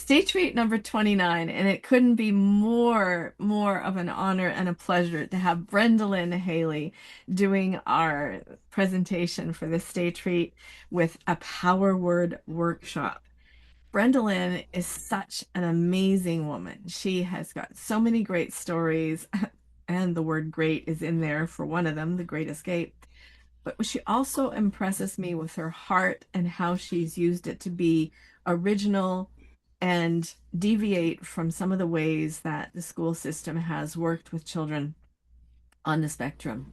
State Treat number 29, and it couldn't be more of an honor and a pleasure to have Brenda Lynn Haley doing our presentation for the State Treat with a power word workshop. Brenda Lynn is such an amazing woman. She has got so many great stories, and the word great is in there for one of them, The Great Escape. But she also impresses me with her heart and how she's used it to be original and deviate from some of the ways that the school system has worked with children on the spectrum.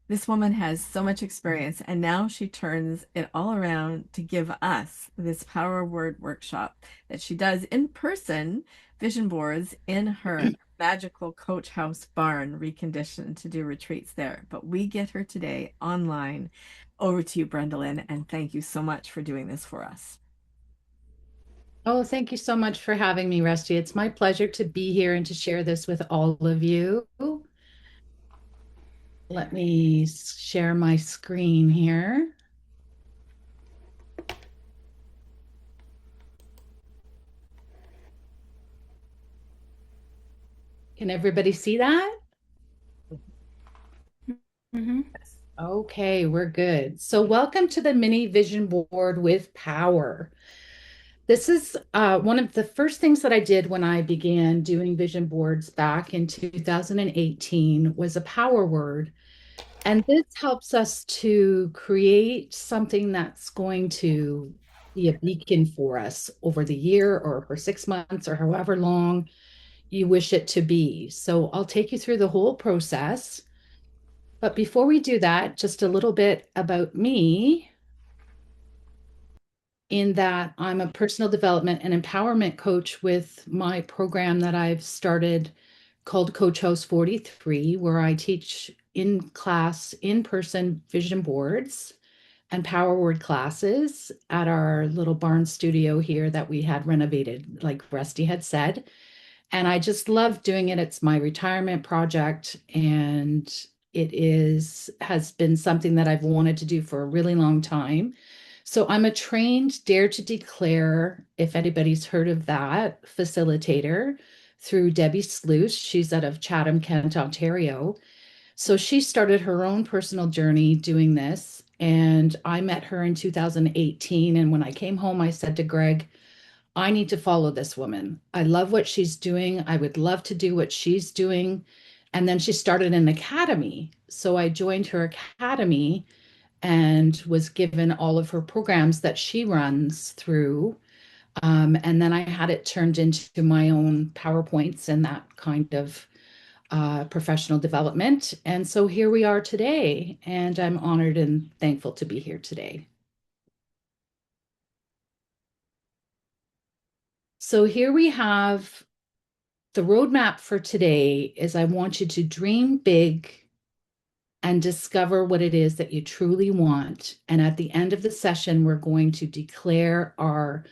This woman has so much experience, and now she turns it all around to give us this power word workshop that she does in person, vision boards in her magical coach house barn, reconditioned to do retreats there. But we get her today online. Over to you, Brenda Lynn, and thank you so much for doing this for us. Oh, thank you so much for having me, Rusty. It's my pleasure to be here and to share this with all of you. Let me share my screen here. Can everybody see that? Hmm. Okay, we're good. So, welcome to the mini vision board with power. This is one of the first things that I did when I began doing vision boards back in 2018 was a power word. And this helps us to create something that's going to be a beacon for us over the year or for 6 months or however long you wish it to be. So I'll take you through the whole process. But before we do that, just a little bit about me in that I'm a personal development and empowerment coach with my program that I've started called Coach House 43, where I teach in class, in person vision boards and power word classes at our little barn studio here that we had renovated, like Rusty had said. And I just love doing it. It's my retirement project, and it is has been something that I've wanted to do for a really long time. So I'm a trained Dare to Declare, if anybody's heard of that, facilitator through Debbie Sluice. She's out of Chatham, Kent, Ontario. So she started her own personal journey doing this. And I met her in 2018. And when I came home, I said to Greg, I need to follow this woman. I love what she's doing. I would love to do what she's doing. And then she started an academy. So I joined her academy and was given all of her programs that she runs through. And then I had it turned into my own PowerPoints and that kind of professional development. And so here we are today, and I'm honored and thankful to be here today. So here we have the roadmap for today is I want you to dream big and discover what it is that you truly want. And at the end of the session, we're going to declare our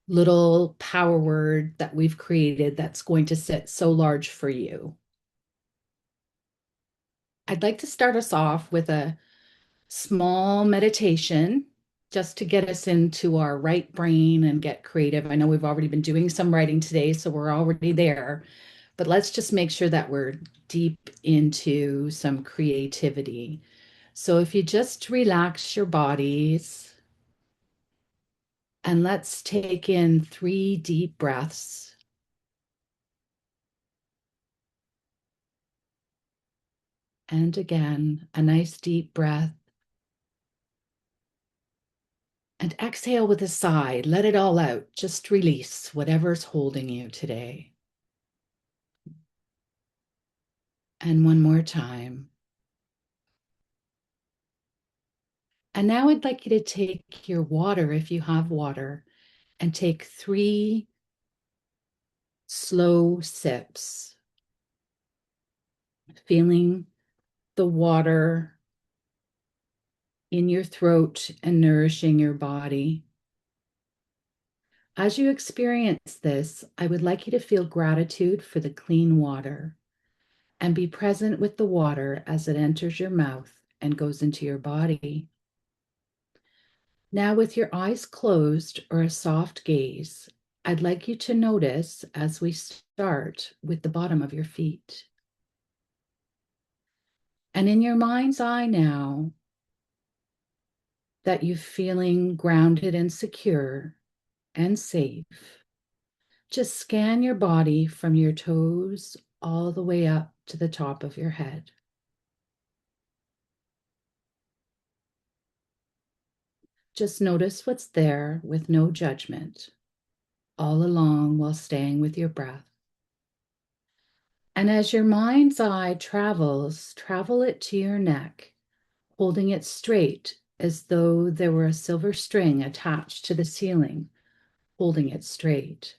little power word that we've created that's going to sit so large for you. I'd like to start us off with a small meditation just to get us into our right brain and get creative. I know we've already been doing some writing today, so we're already there, but let's just make sure that we're deep into some creativity. So if you just relax your bodies and let's take in 3 deep breaths. And again, a nice deep breath. And exhale with a sigh. Let it all out. Just release whatever's holding you today. And one more time. And now I'd like you to take your water, if you have water, and take 3 slow sips, feeling the water in your throat and nourishing your body. As you experience this, I would like you to feel gratitude for the clean water and be present with the water as it enters your mouth and goes into your body. Now, with your eyes closed or a soft gaze, I'd like you to notice as we start with the bottom of your feet. And in your mind's eye now, that you're feeling grounded and secure and safe, just scan your body from your toes all the way up to the top of your head. Just notice what's there with no judgment, all along while staying with your breath. And as your mind's eye travels, travel it to your neck, holding it straight as though there were a silver string attached to the ceiling, holding it straight.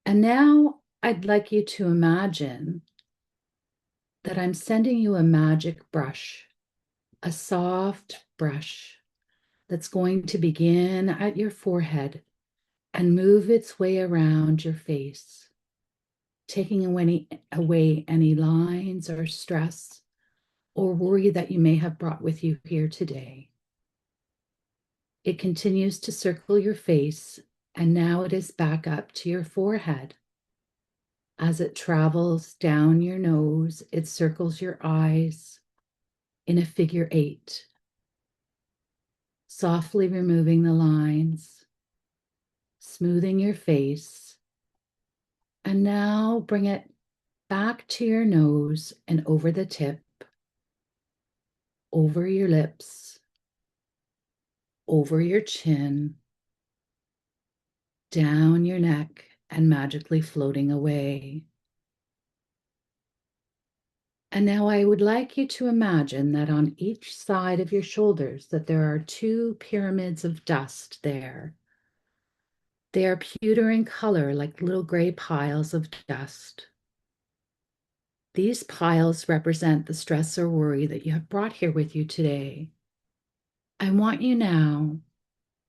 And now I'd like you to imagine that I'm sending you a magic brush, a soft brush that's going to begin at your forehead and move its way around your face, taking away any lines or stress or worry that you may have brought with you here today. It continues to circle your face, and now it is back up to your forehead. As it travels down your nose, it circles your eyes in a figure 8, softly removing the lines, smoothing your face, and now bring it back to your nose and over the tip, over your lips, over your chin, down your neck, and magically floating away. And now I would like you to imagine that on each side of your shoulders that there are 2 pyramids of dust there. They are pewter in color like little gray piles of dust. These piles represent the stress or worry that you have brought here with you today. I want you now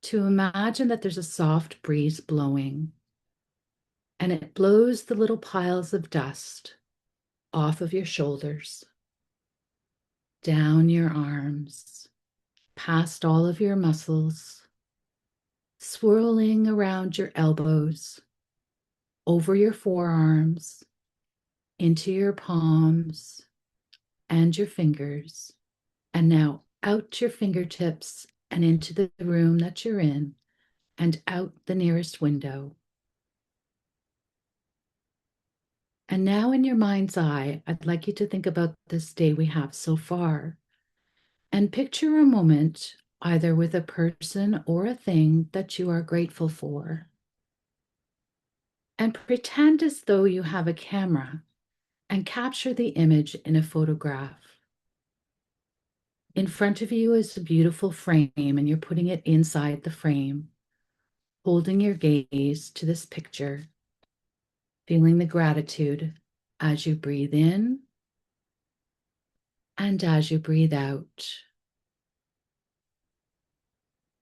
to imagine that there's a soft breeze blowing, and it blows the little piles of dust off of your shoulders, down your arms, past all of your muscles, swirling around your elbows, over your forearms, into your palms and your fingers, and now out your fingertips and into the room that you're in and out the nearest window. And now in your mind's eye, I'd like you to think about this day we have so far and picture a moment either with a person or a thing that you are grateful for. And pretend as though you have a camera and capture the image in a photograph. In front of you is a beautiful frame, and you're putting it inside the frame, holding your gaze to this picture, feeling the gratitude as you breathe in and as you breathe out.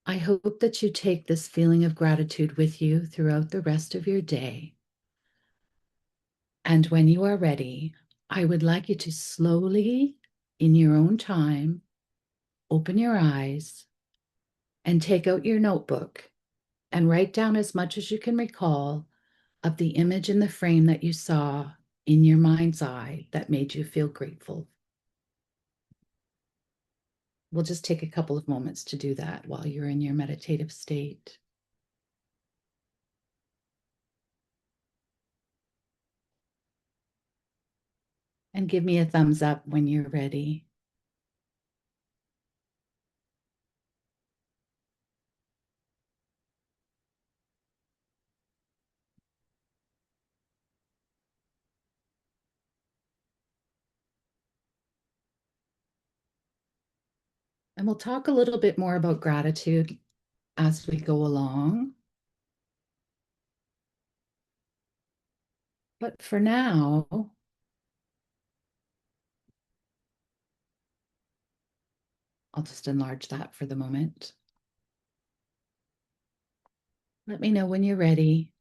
I hope that you take this feeling of gratitude with you throughout the rest of your day. And when you are ready, I would like you to slowly, in your own time, open your eyes and take out your notebook and write down as much as you can recall of the image in the frame that you saw in your mind's eye that made you feel grateful. We'll just take a couple of moments to do that while you're in your meditative state. And give me a thumbs up when you're ready. And we'll talk a little bit more about gratitude as we go along. But for now, I'll just enlarge that for the moment. Let me know when you're ready,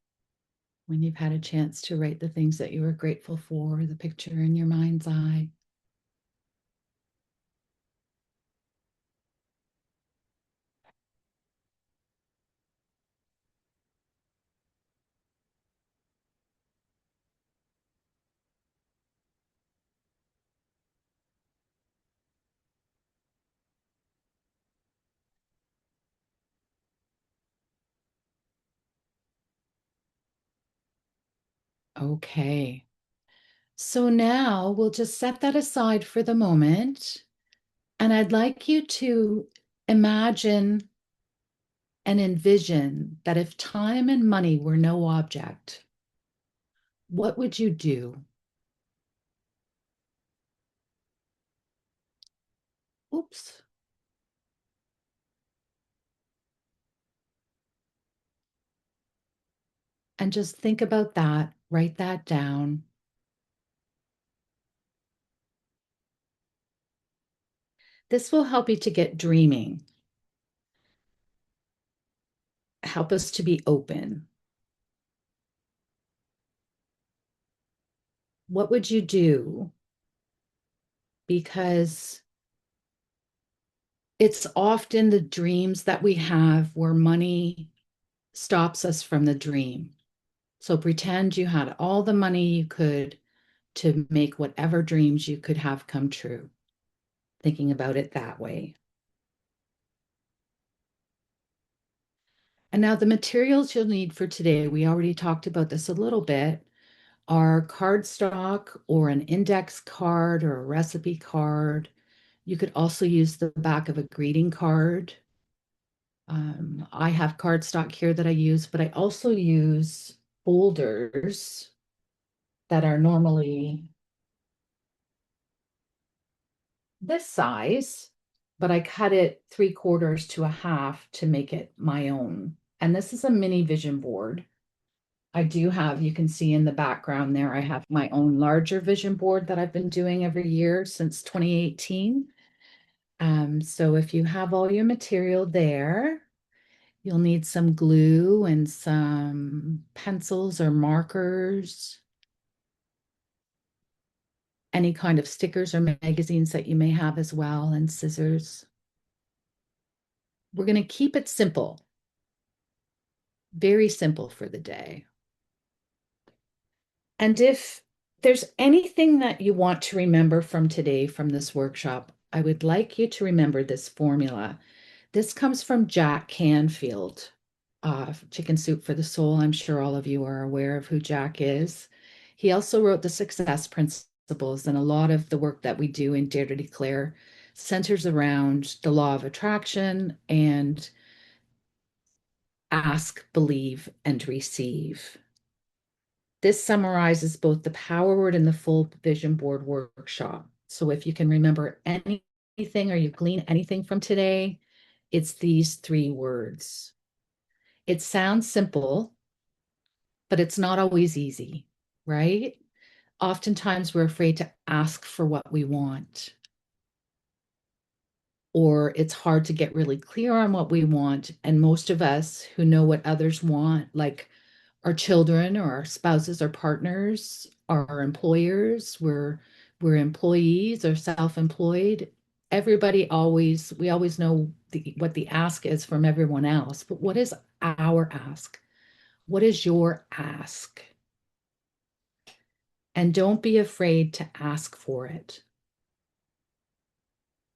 when you've had a chance to write the things that you were grateful for, the picture in your mind's eye. Okay. So now we'll just set that aside for the moment. And I'd like you to imagine and envision that if time and money were no object, what would you do? Oops. And just think about that, write that down. This will help you to get dreaming, help us to be open. What would you do? Because it's often the dreams that we have where money stops us from the dream. So pretend you had all the money you could to make whatever dreams you could have come true, thinking about it that way. And now the materials you'll need for today, we already talked about this a little bit, are cardstock or an index card or a recipe card. You could also use the back of a greeting card. I have cardstock here that I use, but I also use folders that are normally this size, but I cut it 3/4 to a half to make it my own. And this is a mini vision board. I do have, you can see in the background there, I have my own larger vision board that I've been doing every year since 2018. So if you have all your material there, you'll need some glue and some pencils or markers, any kind of stickers or magazines that you may have as well, and scissors. We're going to keep it simple, very simple for the day. And if there's anything that you want to remember from today, from this workshop, I would like you to remember this formula. This comes from Jack Canfield, Chicken Soup for the Soul. I'm sure all of you are aware of who Jack is. He also wrote the Success Principles, and a lot of the work that we do in Dare to Declare centers around the law of attraction and ask, believe, and receive. This summarizes both the Power Word and the Full Vision Board workshop. So if you can remember anything or you glean anything from today, it's these three words. It sounds simple, but it's not always easy, right? Oftentimes we're afraid to ask for what we want, or it's hard to get really clear on what we want. And most of us who know what others want, like our children or our spouses or partners, our employers, we're employees or self-employed. We always know what the ask is from everyone else, but what is our ask? What is your ask? And don't be afraid to ask for it.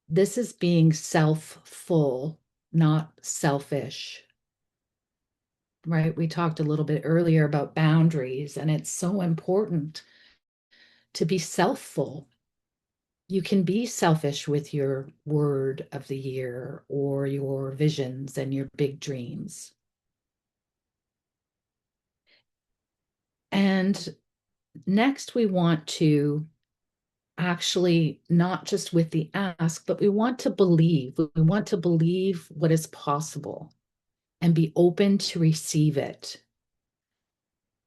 This is being self-full, not selfish, right? We talked a little bit earlier about boundaries, and it's so important to be self-full. You can be selfish with your word of the year or your visions and your big dreams. And next, we want to actually not just with the ask, but we want to believe. We want to believe what is possible and be open to receive it.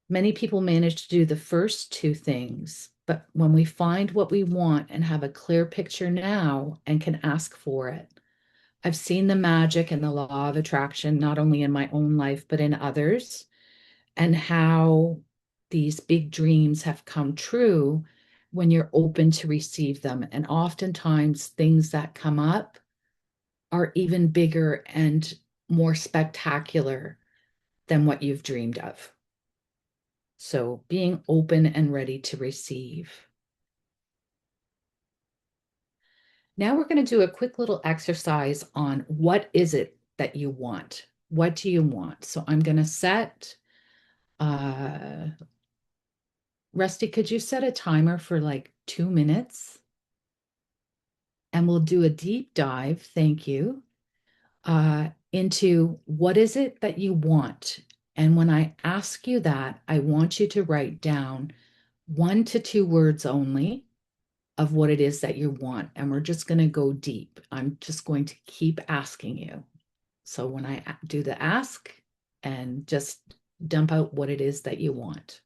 Many people manage to do the first two things, but when we find what we want and have a clear picture now and can ask for it, I've seen the magic and the law of attraction, not only in my own life, but in others, and how these big dreams have come true when you're open to receive them. And oftentimes, things that come up are even bigger and more spectacular than what you've dreamed of. So, being open and ready to receive. Now, we're going to do a quick little exercise on what is it that you want? What do you want? So, I'm going to set uh, Rusty, could you set a timer for like 2 minutes? And we'll do a deep dive, thank you, into what is it that you want. And when I ask you that, I want you to write down 1 to 2 words only of what it is that you want. And we're just going to go deep. I'm just going to keep asking you. So when I do the ask, and just dump out what it is that you want.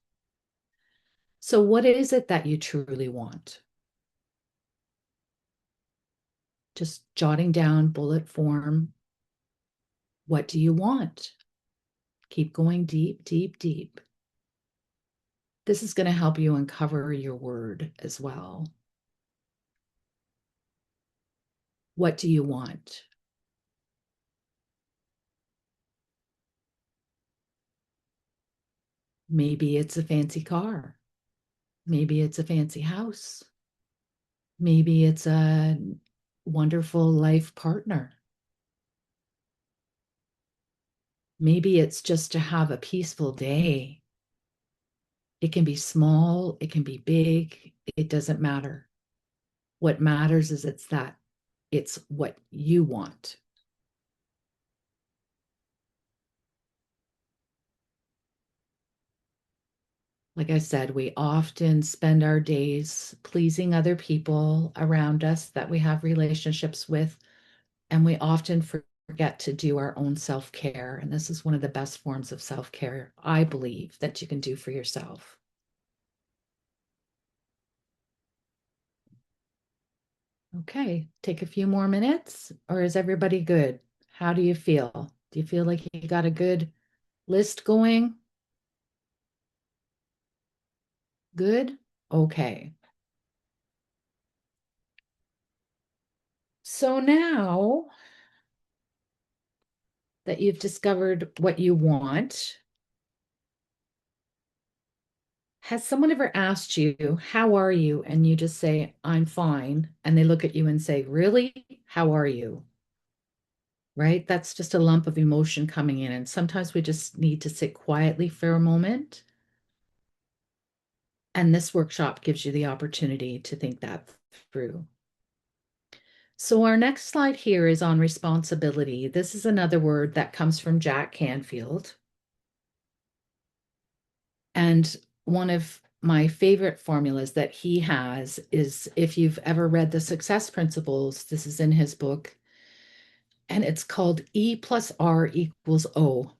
So, what is it that you truly want? Just jotting down bullet form. What do you want? Keep going deep, deep, deep. This is going to help you uncover your word as well. What do you want? Maybe it's a fancy car. Maybe it's a fancy house. Maybe it's a wonderful life partner. Maybe it's just to have a peaceful day. It can be small, it can be big, it doesn't matter. What matters is it's what you want. Like I said, we often spend our days pleasing other people around us that we have relationships with, and we often forget to do our own self care. And this is one of the best forms of self care, I believe, that you can do for yourself. Okay, take a few more minutes, or is everybody good? How do you feel? Do you feel like you got a good list going? Good? Okay. So now that you've discovered what you want, has someone ever asked you, how are you? And you just say, I'm fine. And they look at you and say, really? How are you? Right? That's just a lump of emotion coming in. And sometimes we just need to sit quietly for a moment. And this workshop gives you the opportunity to think that through. So, our next slide here is on responsibility. This is another word that comes from Jack Canfield. And one of my favorite formulas that he has is, if you've ever read The Success Principles, this is in his book, and it's called E plus R equals O.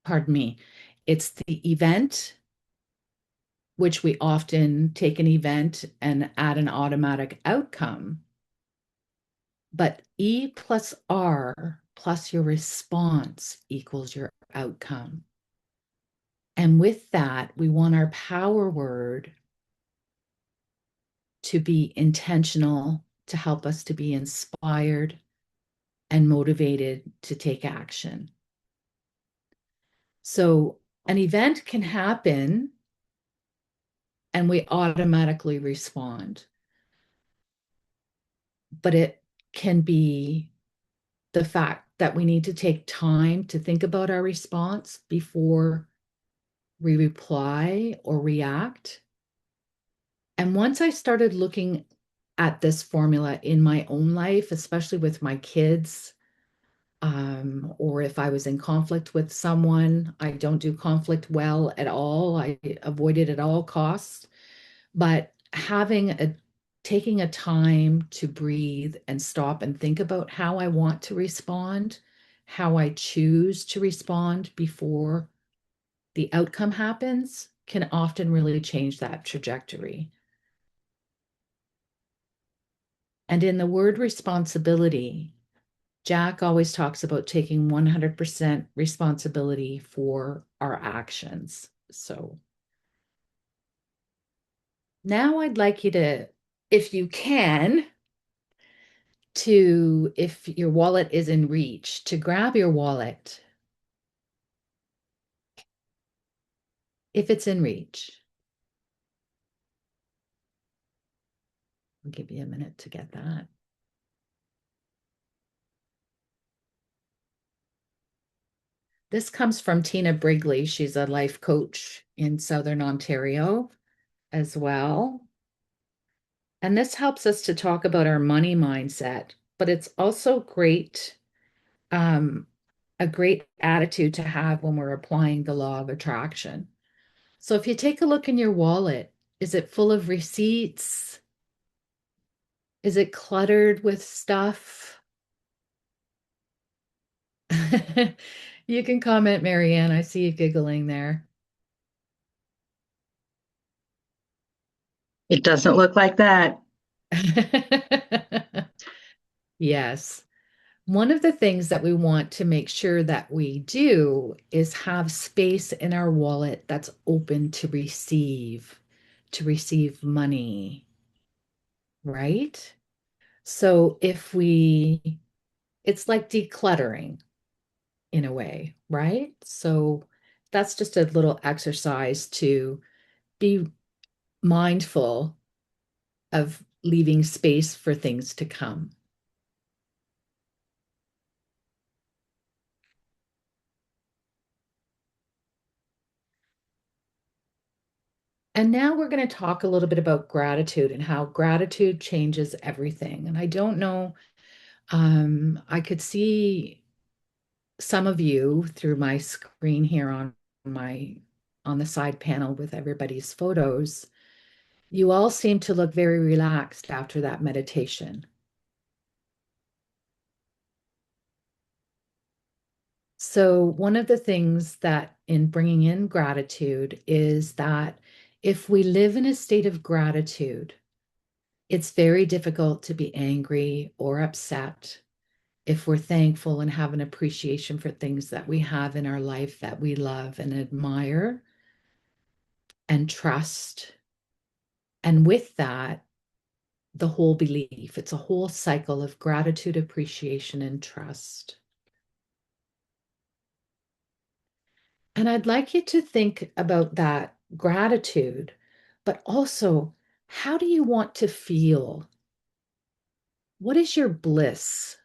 Pardon me. It's the event, which we often take an event and add an automatic outcome. But E plus R plus your response equals your outcome. And with that, we want our power word to be intentional, to help us to be inspired and motivated to take action. So an event can happen and we automatically respond, but it can be the fact that we need to take time to think about our response before we reply or react. And once I started looking at this formula in my own life, especially with my kids, or if I was in conflict with someone, I don't do conflict well at all. I avoid it at all costs. But taking a time to breathe and stop and think about how I want to respond, how I choose to respond before the outcome happens, can often really change that trajectory. And in the word responsibility, Jack always talks about taking 100% responsibility for our actions. So now I'd like you to, if you can, if your wallet is in reach, to grab your wallet, if it's in reach. I'll give you a minute to get that. This comes from Tina Brigley. She's a life coach in Southern Ontario as well. And this helps us to talk about our money mindset, but it's also um, a great attitude to have when we're applying the law of attraction. So if you take a look in your wallet, is it full of receipts? Is it cluttered with stuff? You can comment, Marianne. I see you giggling there. It doesn't look like that. Yes. One of the things that we want to make sure that we do is have space in our wallet that's open to receive money, right? So it's like decluttering in a way, right? So that's just a little exercise to be mindful of leaving space for things to come. And now we're going to talk a little bit about gratitude and how gratitude changes everything. And I don't know, I could see some of you through my screen here my on the side panel with everybody's photos. You all seem to look very relaxed after that meditation. So, one of the things that in bringing in gratitude is that if we live in a state of gratitude, it's very difficult to be angry or upset if we're thankful and have an appreciation for things that we have in our life that we love and admire and trust. And with that, the whole belief. It's a whole cycle of gratitude, appreciation, and trust. And I'd like you to think about that gratitude, but also how do you want to feel? What is your bliss?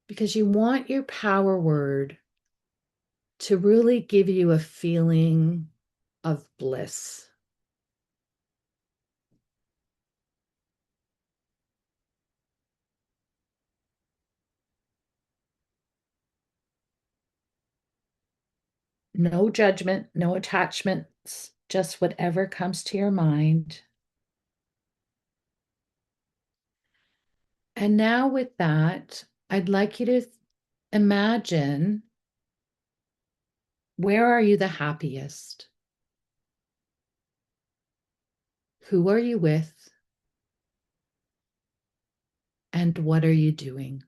Because you want your power word to really give you a feeling of bliss. No judgment, no attachments, just whatever comes to your mind. And now, with that, I'd like you to imagine, where are you the happiest? Who are you with? And what are you doing?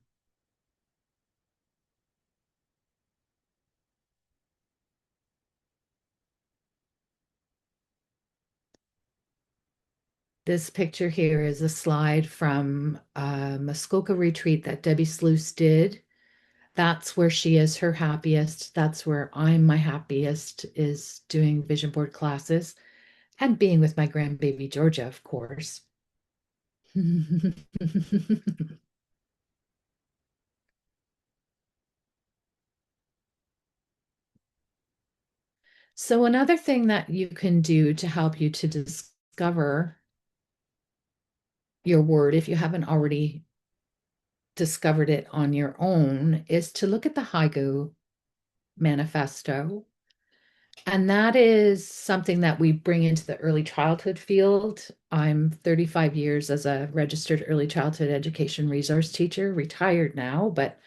This picture here is a slide from a Muskoka retreat that Debbie Sluice did. That's where she is her happiest. That's where I'm my happiest, is doing vision board classes and being with my grandbaby Georgia, of course. So another thing that you can do to help you to discover your word, if you haven't already discovered it on your own, is to look at the Haigu manifesto. And that is something that we bring into the early childhood field. I'm 35 years as a registered early childhood education resource teacher, retired now, but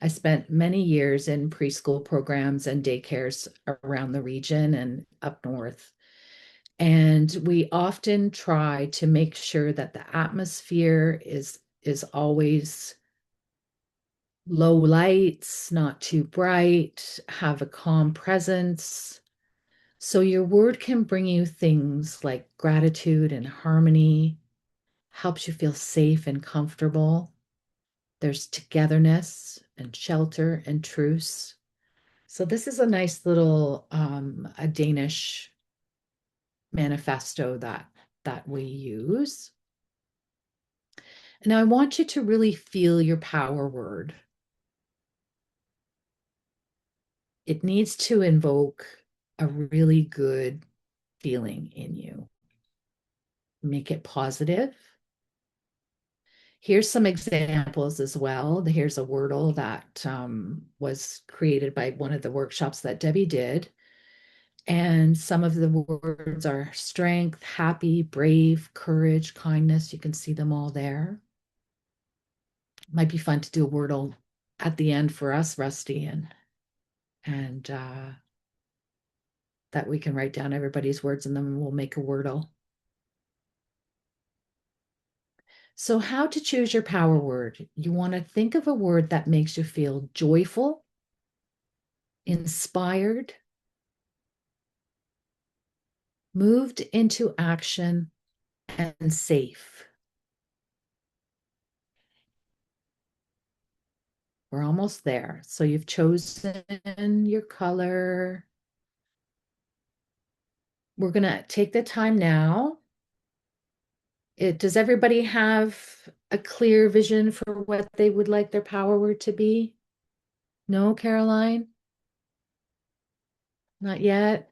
I spent many years in preschool programs and daycares around the region and up north. And we often try to make sure that the atmosphere is always low lights, not too bright, have a calm presence. So your word can bring you things like gratitude and harmony, helps you feel safe and comfortable. There's togetherness and shelter and truce. So this is a nice little a Danish manifesto that we use. And I want you to really feel your power word. It needs to invoke a really good feeling in you. Make it positive. Here's some examples as well. Here's a Wordle that was created by one of the workshops that Debbie did. And some of the words are strength, happy, brave, courage, kindness. You can see them all there. Might be fun to do a Wordle at the end for us, Rusty, and that we can write down everybody's words and then we'll make a Wordle. So, how to choose your power word? You want to think of a word that makes you feel joyful, inspired, moved into action, and safe. We're almost there. So, you've chosen your color. We're going to take the time now. Does everybody have a clear vision for what they would like their power word to be? No, Caroline? Not yet.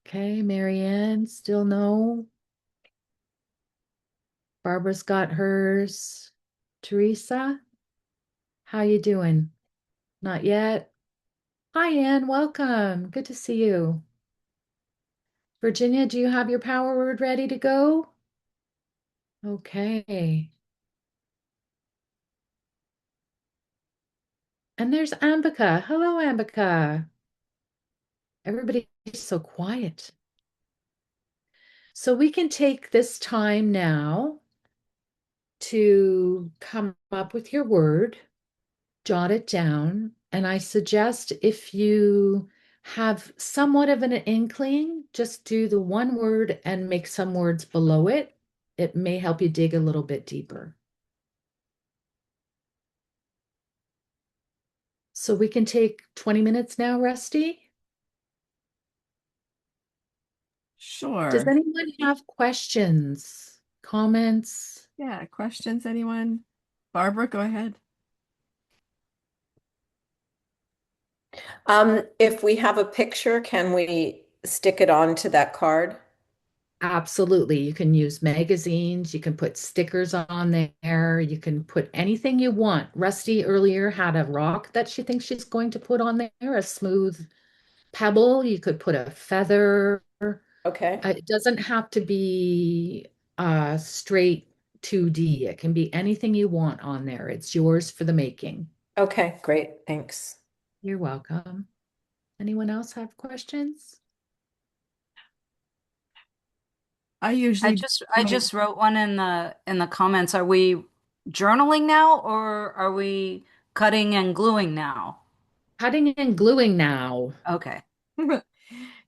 Okay, Marianne, still no. Barbara's got hers. Teresa, how you doing? Not yet. Hi, Ann. Welcome. Good to see you. Virginia, do you have your power word ready to go? Okay. And there's Ambika. Hello, Ambika. Everybody's so quiet. So we can take this time now to come up with your word, jot it down. And I suggest if you have somewhat of an inkling, just do the one word and make some words below it. It may help you dig a little bit deeper. So we can take 20 minutes now, Rusty. Does Sure. anyone have questions, comments? Yeah, questions, anyone? Barbara, go ahead. If we have a picture, can we stick it onto that card? Absolutely. You can use magazines, you can put stickers on there, you can put anything you want. Rusty earlier had a rock that she thinks she's going to put on there, a smooth pebble. You could put a feather. Okay. It doesn't have to be straight 2D. It can be anything you want on there. It's yours for the making. Okay, great. Thanks. You're welcome. Anyone else have questions? I I usually just do I my just wrote one in the comments. Are we journaling now or are we cutting and gluing now? Cutting and gluing now. Okay.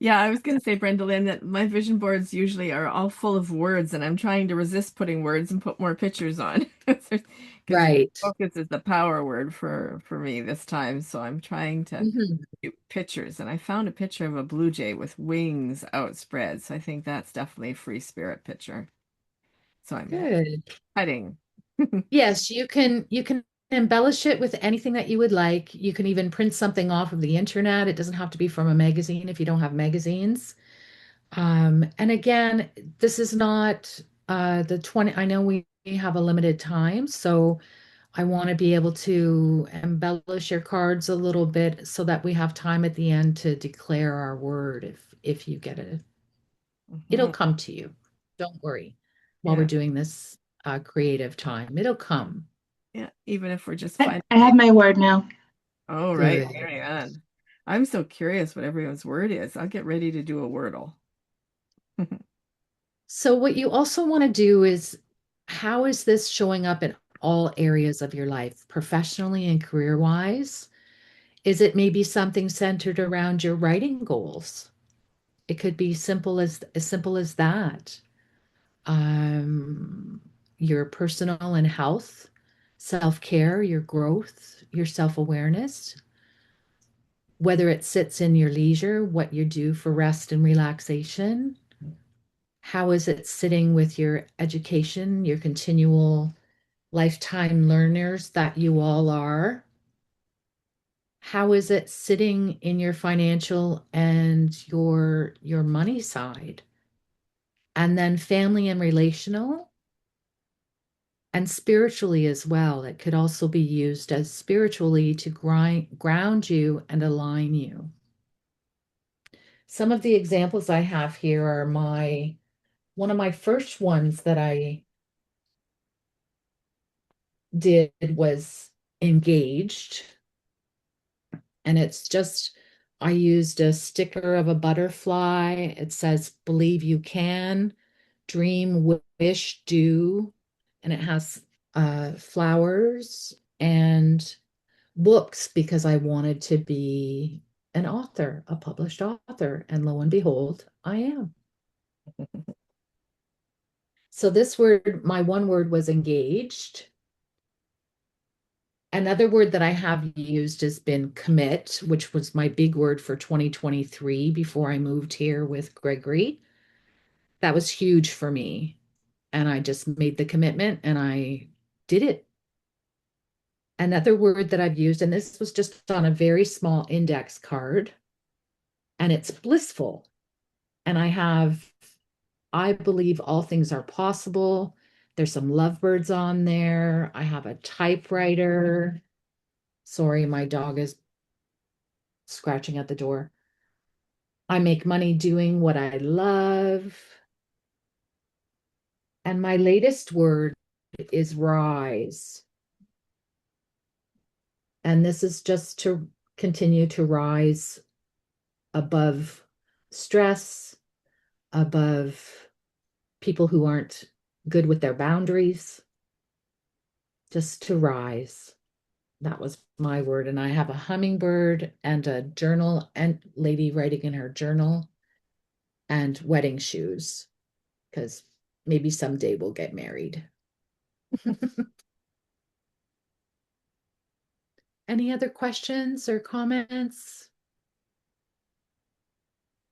Yeah, I was going to say, Brenda Lynn, that my vision boards usually are all full of words, and I'm trying to resist putting words and put more pictures on because Right. focus is the power word for me this time. So I'm trying to Mhm. do pictures, and I found a picture of a blue jay with wings outspread. So I think that's definitely a free spirit picture. So I'm Good. cutting. Yes, you can embellish it with anything that you would like. You can even print something off of the internet. It doesn't have to be from a magazine if you don't have magazines. And again, this is not the 20, I know we have a limited time, so I want to be able to embellish your cards a little bit so that we have time at the end to declare our word if you get it. It'll Mhm. come to you. Don't worry while we're Yeah, doing this creative time. It'll come. yeah. Even if we're just I finding I have my word now. Oh, right. Good. Carry on. I'm so curious what everyone's word is. I'll get ready to do a wordle. So, what you also want to do is how is this showing up in all areas of your life, professionally and career wise? Is it maybe something centered around your writing goals? It could be simple as that. Um, your personal and health, self-care, your growth, your self-awareness, whether it sits in your leisure, what you do for rest and relaxation. How is it sitting with your education, your continual lifetime learners that you all are? How is it sitting in your financial and your money side? And then family and relational and spiritually as well. It could also be used as spiritually to ground you and align you. Some of the examples I have here are one of my first ones that I did was engaged. And it's just, I used a sticker of a butterfly. It says, believe you can, dream, wish, do. And it has flowers and books because I wanted to be an author, a published author. And lo and behold, I am. So this word, my one word was engaged. Another word that I have used has been commit, which was my big word for 2023 before I moved here with Gregory. That was huge for me. And I just made the commitment and I did it. Another word that I've used, and this was just on a very small index card, and it's blissful. And I believe all things are possible. There's some lovebirds on there. I have a typewriter. Sorry, my dog is scratching at the door. I make money doing what I love. And my latest word is rise. And this is just to continue to rise above stress, above people who aren't good with their boundaries, just to rise. That was my word. And I have a hummingbird and a journal and lady writing in her journal and wedding shoes because maybe someday we'll get married. Any other questions or comments?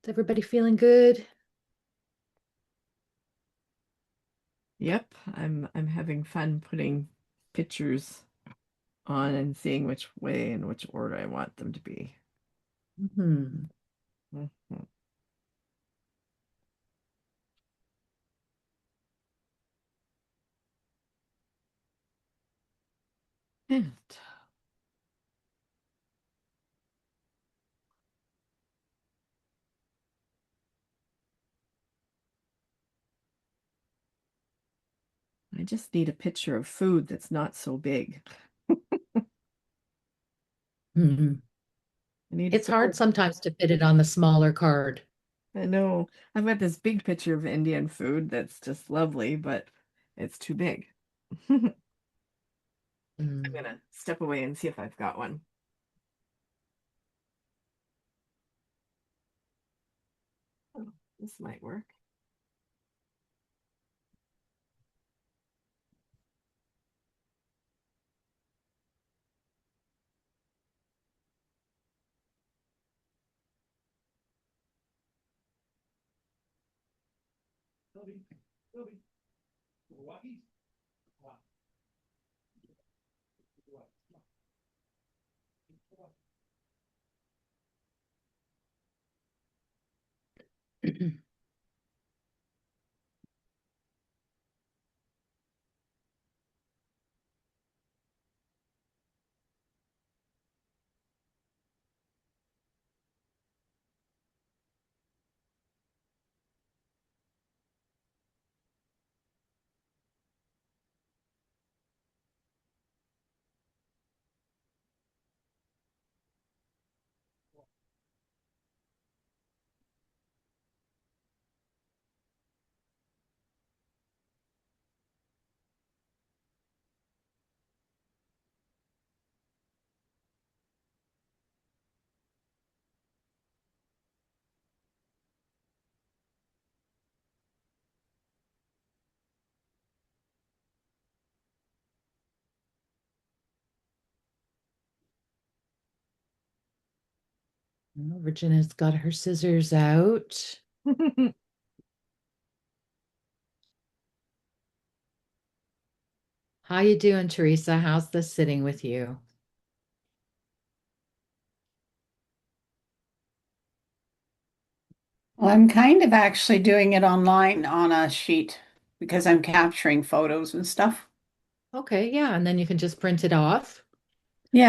Is everybody feeling good? Yep, I'm having fun putting pictures on and seeing which way and which order I want them to be. Hmm. Mhm. And I just need a picture of food that's not so big. Mhm. I need It's hard four. sometimes to fit it on the smaller card. I know I've got this big picture of Indian food that's just lovely, but it's too big. I'm Mm. gonna step away and see if I've got one. Oh, this might work. Oh, Virginia's got her scissors out. How you doing, Teresa? How's this sitting with you? Well, I'm kind of actually doing it online on a sheet because I'm capturing photos and stuff. Okay, yeah, and then you can just print it off.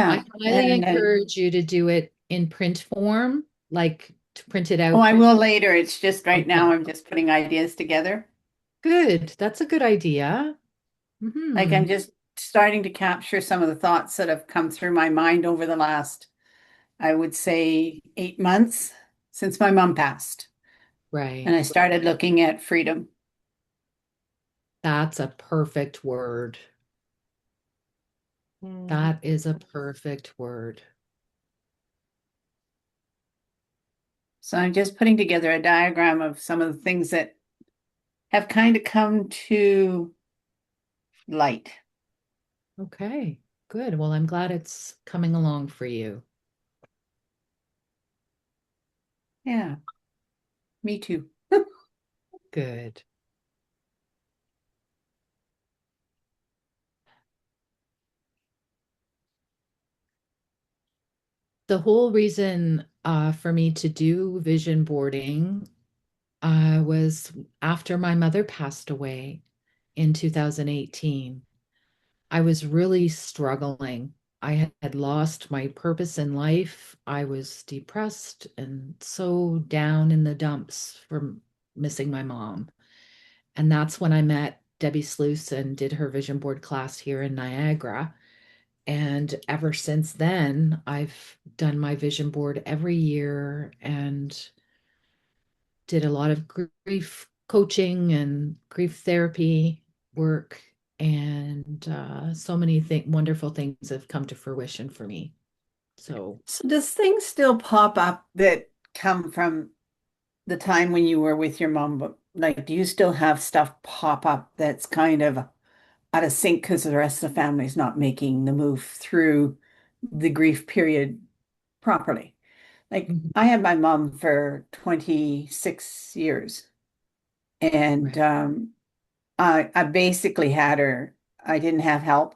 I Yeah. highly And encourage you to do it in print form, like to print it oh, out. I will later. It's just right now Okay, I'm just putting ideas together. good. That's a good idea. Like Hmm. I'm just starting to capture some of the thoughts that have come through my mind over the last, I would say, 8 months since my mom passed. And Right. I started looking at freedom. That's a perfect word. Mhm. That is a perfect word. So I'm just putting together a diagram of some of the things that have kind of come to light. Okay, good. Well, I'm glad it's coming along for you. Yeah, me too. Good. The whole reason for me to do vision boarding was after my mother passed away in 2018. I was really struggling. I had lost my purpose in life. I was depressed and so down in the dumps from missing my mom. And that's when I met Debbie Sluice and did her vision board class here in Niagara. And ever since then, I've done my vision board every year and did a lot of grief coaching and grief therapy work. And so many wonderful things have come to fruition for me. So So does things still pop up that come from the time when you were with your mom? But like, do you still have stuff pop up that's kind of out of sync because the rest of the family's not making the move through the grief period properly? Like, mhm, I had my mom for 26 years, and right, I basically had her. I didn't have help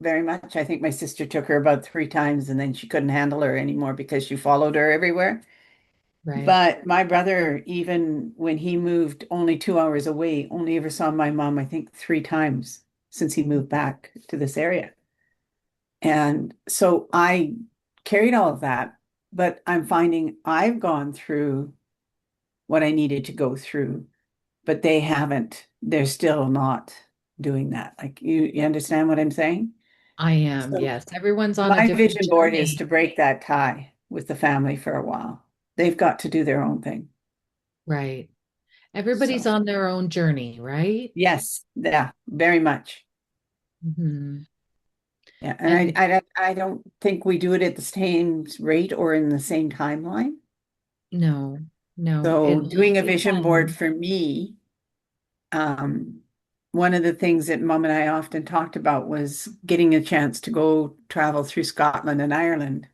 very much. I think my sister took her about 3 times, and then she couldn't handle her anymore because she followed her everywhere. right, But my brother, even when he moved only 2 hours away, only ever saw my mom, I think, 3 times since he moved back to this area. And so I carried all of that, but I'm finding I've gone through what I needed to go through, but they haven't. They're still not doing that. Like you understand what I'm saying? I am. So Yes, everyone's on a my different vision board is journey. to break that tie with the family for a while. They've got to do their own thing. Right. Everybody's So on their own journey, right? yes, yeah, very much. Hmm. Yeah, and And I don't think we do it at the same rate or in the same timeline. no, no, So it doing a takes vision board time. for me, um, one of the things that Mom and I often talked about was getting a chance to go travel through Scotland and Ireland.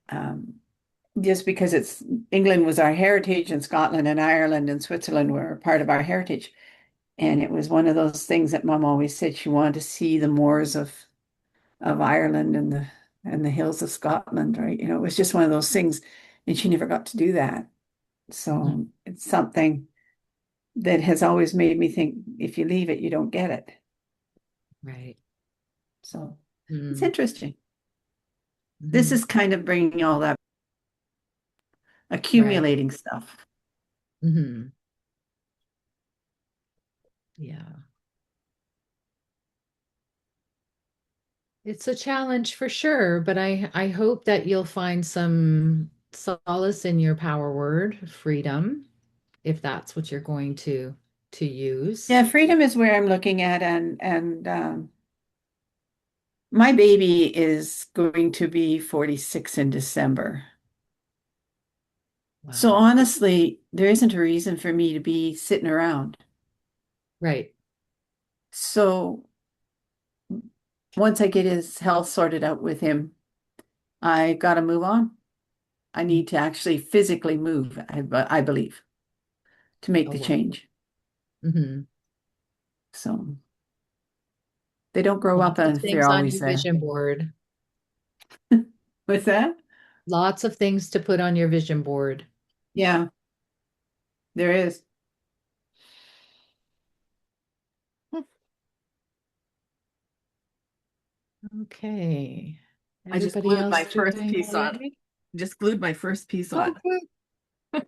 Um, just because it's England was our heritage and Scotland and Ireland and Switzerland were part of our heritage. And it was one of those things that Mom always said she wanted to see the moors of Ireland and the hills of Scotland, right? You know, it was just one of those things, and she never got to do that. Mm, So it's something that has always made me think if you leave it, you don't get it. right. So it's Mm, interesting. This mhm, is kind of bringing all that right. accumulating stuff. Hmm. Yeah. It's a challenge for sure, but I hope that you'll find some solace in your power word, freedom, if that's what you're going to use. Yeah, freedom is where I'm looking at, and my baby is going to be 46 in December. So Wow. honestly, there isn't a reason for me to be sitting around. Right. So once I get his health sorted out with him, I got to move on. I need to actually physically move, I believe, to make Oh, the wow. change. Hmm. So they don't grow up Lots of and they're things on always your there. vision board. What's that? Lots of things to put on your vision board. Yeah. There is. Okay. I just Everybody glued my else first doing piece all on. right? Just glued my first piece Oh, on. good.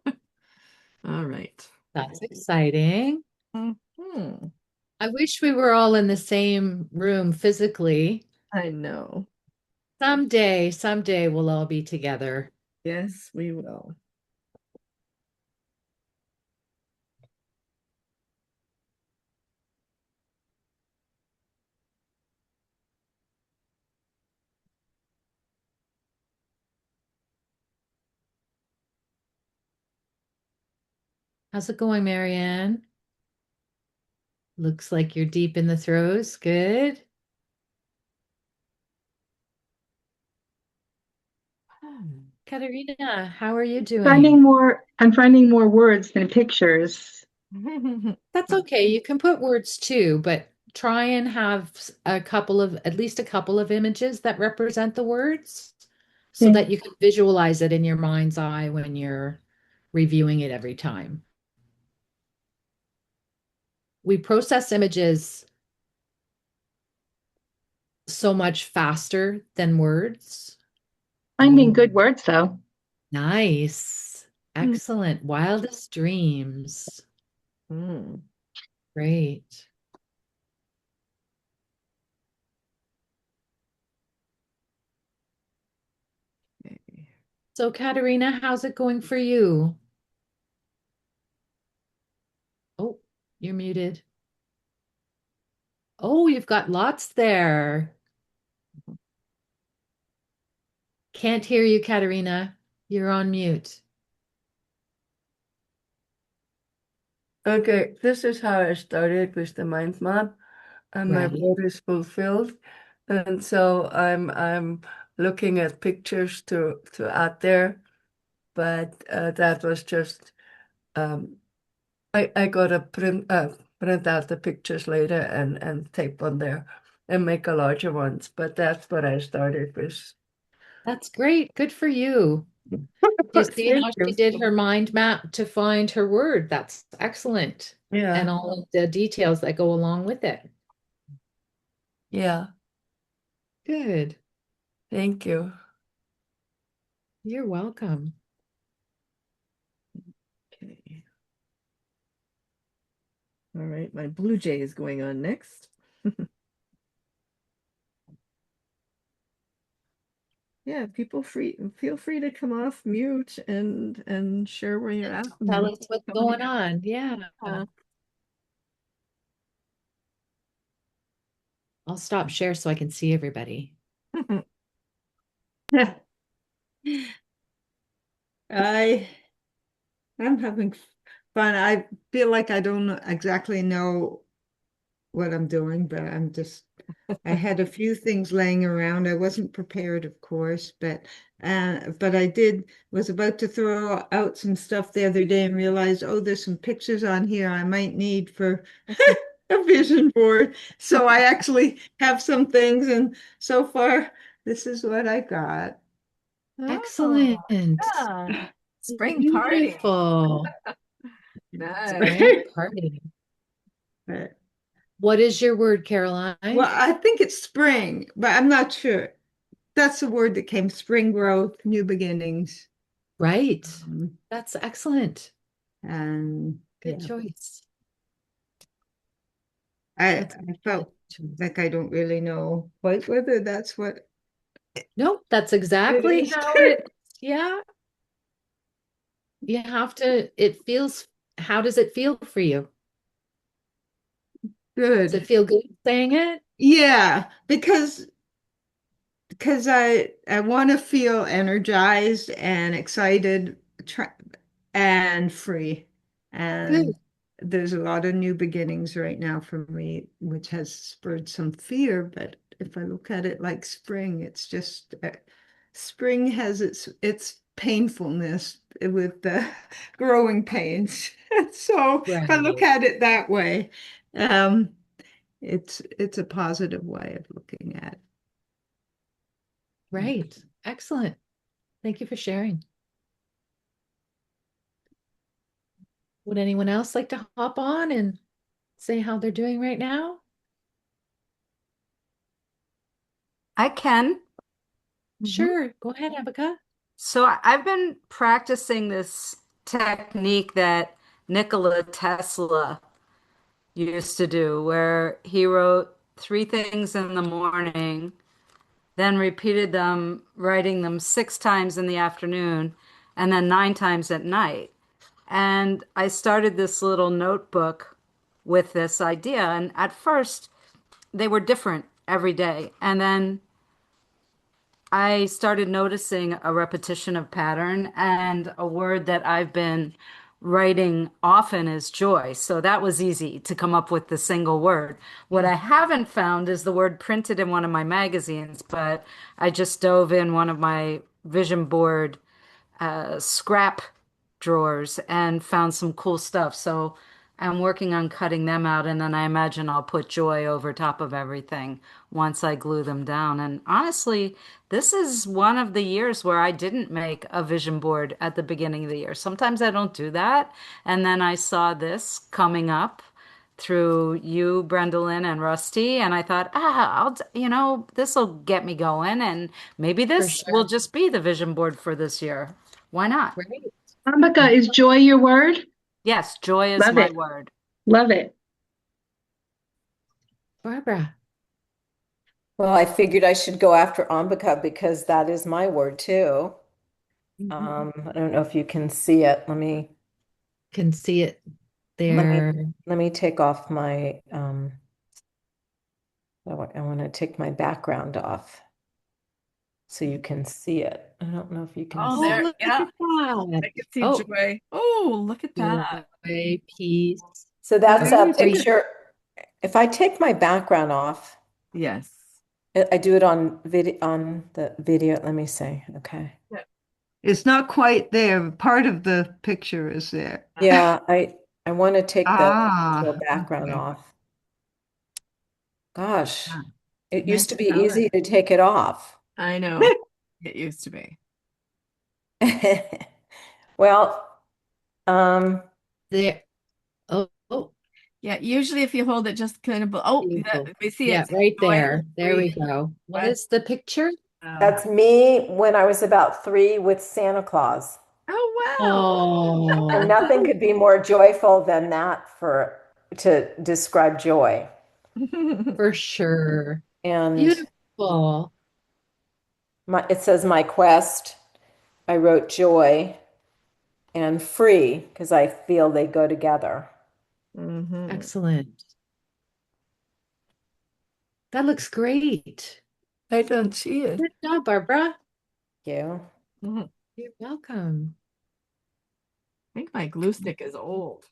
All right. That's exciting. Mhm. I wish we were all in the same room physically. I know. Someday we'll all be together. Yes, we will. How's it going, Marianne? Looks like you're deep in the throes. Good. Katerina, how are you doing? I'm finding more words than pictures. That's okay. You can put words too, but try and have at least a couple of images that represent the words so Yeah. that you can visualize it in your mind's eye when you're reviewing it every time. We process images so much faster than words. Finding good words though. Nice. Excellent. Wildest dreams. Mm. Great. Okay. So, Katerina, how's it going for you? Oh, you're muted. Oh, you've got lots there. Can't hear you, Katerina. You're on mute. Okay, this is how I started with the mind map, and my Right. word is fulfilled. And so I'm looking at pictures to add there, but that was just um, I gotta print out the pictures later and tape on there and make a larger ones. But that's what I started with. That's great. Good for you. Do you see Thank how she you. did her mind map to find her word? That's excellent. And Yeah, all of the details that go along with it. yeah. Good. Thank you. You're welcome. Okay. All right, my blue jay is going on next. Yeah, feel free to come off mute and share where you're at. Tell And us what's coming going together. on. Yeah. I'll stop share so I can see everybody. Yeah. I I'm having fun. I feel like I don't exactly know what I'm doing, but I had a few things laying around. I wasn't prepared, of course, but I did was about to throw out some stuff the other day and realized, oh, there's some pictures on here I might need for a vision board. So I actually have some things, and so far this is what I got. Oh, Excellent. yeah. Spring party. Beautiful. Nice. Spring party. But, What is your word, Caroline? well, I think it's spring, but I'm not sure. That's the word that came, spring growth, new beginnings. Right. Um, That's excellent. and Good yeah, choice. That's I a good felt choice. like I don't really know quite whether that's what Nope, that's it exactly is. how it, yeah. You have to, how does it feel for you? Does it Good. feel good saying it? Yeah, because I want to feel energized and excited and free. Good. And there's a lot of new beginnings right now for me, which has spurred some fear. But if I look at it like spring, it's just spring has its painfulness with the growing pains. So if I look Right. at it that way, um, it's a positive way of looking at it. Right. Excellent. Thank you for sharing. Would anyone else like to hop on and say how they're doing right now? I can. Sure, go ahead, Abigail. So I've been practicing this technique that Nikola Tesla used to do, where he wrote three things in the morning, then repeated them, writing them 6 times in the afternoon, and then 9 times at night. And I started this little notebook with this idea. And at first, they were different every day. And then I started noticing a repetition of pattern, and a word that I've been writing often is joy. So that was easy to come up with the single word. What I haven't found is the word printed in one of my magazines, but I just dove in one of my vision board scrap drawers and found some cool stuff. So I'm working on cutting them out, and then I imagine I'll put joy over top of everything once I glue them down. And honestly, this is one of the years where I didn't make a vision board at the beginning of the year. Sometimes I don't do that. And then I saw this coming up through you, Brenda Lynn, and Rusty, and I thought, this will get me going, and maybe For this will sure. just be the vision board for this year. Why not? Great. Ambika, is joy your word? Yes, joy is Love my it. word. Love it. Barbara. Well, I figured I should go after Ambika because that is my word too. I don't know if you can see it. Can see it Let me there. let me take off my I want to take my background off so you can see it. I don't know if you can Oh, see. Oh, there. look Yeah, at that. I can see Oh, joy. Oh, look at that. joy, peace. So that's a Very Great. picture. If I take my background off, Yes. I do it on the video. Let me see. Okay. It's not quite there. Part of the picture is there. Yeah, I want to take the actual Ah, background okay. off. Gosh, Ah, it used to Nice be color. easy to take it off. I know. It used to be. Well, um, There. Oh, Yeah, usually if you hold it just kind of, oh, beautiful. we see Yeah, it. right Joy, there. There we free, go. What rest. is the picture? that's me when I was about 3 with Santa Claus. Oh, And Oh, nothing could be more joyful than that to describe joy. wow. for sure. And Beautiful. it says my quest. I wrote joy and free because I feel they go together. Hmm. Excellent. That looks great. I don't see it. Good job, Barbara. Thank you. I You're welcome. think my glue stick is old.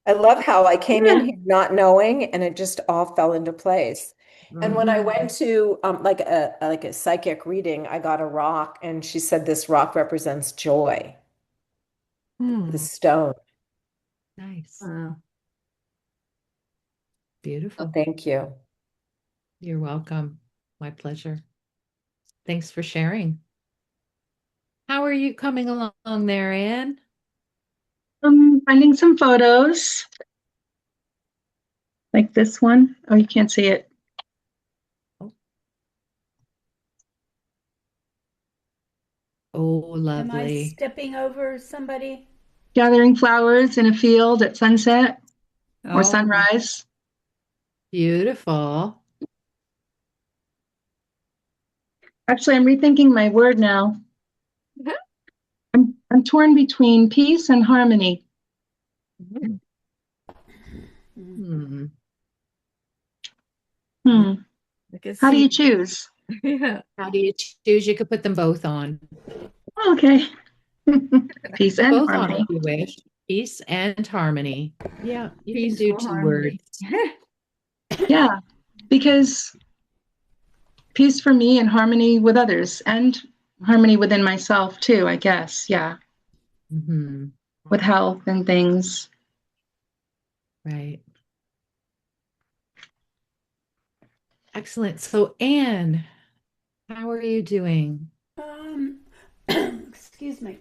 I love how I came in Yeah. here not knowing and it just all fell into place. And when I went to like a psychic reading, I got a rock and she said this rock represents joy, the Hmm. stone. Nice. Wow. Oh, Beautiful. thank you. You're welcome. My pleasure. Thanks for sharing. How are you coming along there, Anne? Finding some photos like this one. Oh, you can't see it. Oh, Am I lovely. stepping over somebody? Gathering flowers in a field at sunset or Oh, sunrise. Beautiful. Actually, I'm rethinking my word now. I'm torn between peace and harmony. Hmm. Hmm. I can How do you see. choose? Yeah. How do you choose? You could put them both on. Okay. Peace Put and both on if harmony. you wish. Peace and harmony. Yeah, you can do Peaceful two harmony. words. Yeah, because peace for me and harmony with others and harmony within myself too, I guess. Yeah, Hmm. with health and things. Right. Excellent. So, Anne, how are you doing? Excuse me.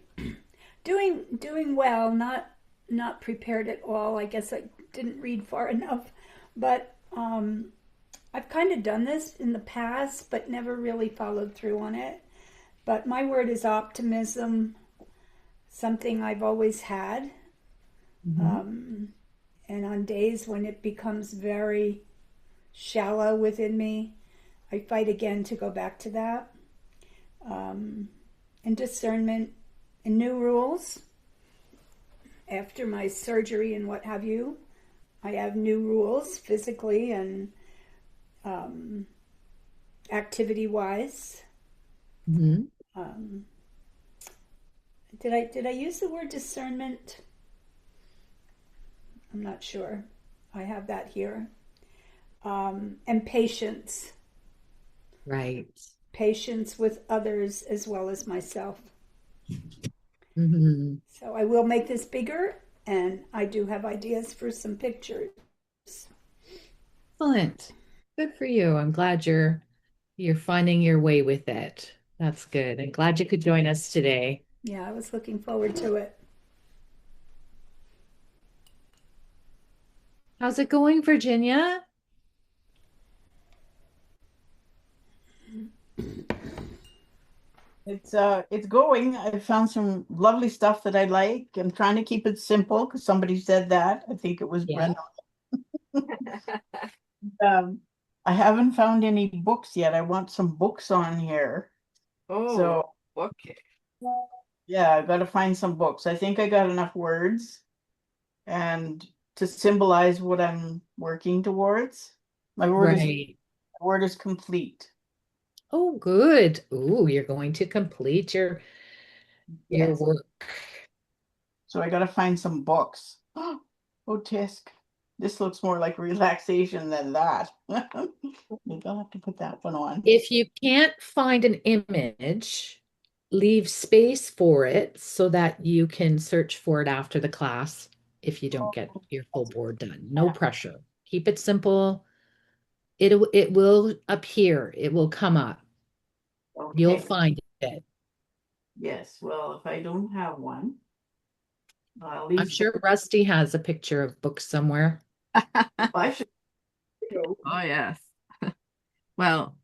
Doing well, not prepared at all. I guess I didn't read far enough. But I've kind of done this in the past, but never really followed through on it. But my word is optimism, something I've always had. Um, and on days when it becomes very shallow within me, I fight again to go back to that. And discernment and new rules. After my surgery and what have you, I have new rules physically and activity wise. Mhm. Did I use the word discernment? I'm not sure. I have that here. And patience. Right. Patience with others as well as myself. Mhm. So I will make this bigger, and I do have ideas for some pictures. Excellent. Good for you. I'm glad you're finding your way with it. That's good. I'm glad you could join us today. Yeah, I was looking forward to it. How's it going, Virginia? It's going. I found some lovely stuff that I like. I'm trying to keep it simple because somebody said that. I think it was Yeah. Brenda. Um, I haven't found any books yet. I want some books on here. Oh, So okay. yeah, I gotta find some books. I think I got enough words and to symbolize what I'm working towards. My Right. word is complete. Oh, good. Ooh, you're going to complete your Yes. work. So I gotta find some books. Oh, Tisk. This looks more like relaxation than that. Maybe I'll have to put that one on. If you can't find an image, leave space for it so that you can search for it after the class if you don't get your full board done. No pressure. Keep it simple. It will appear. It will come up. You'll Okay. find it. Yes. Well, if I don't have one, I'll I'm leave. sure Rusty has a picture of books somewhere. I should go. Oh, yes. Well,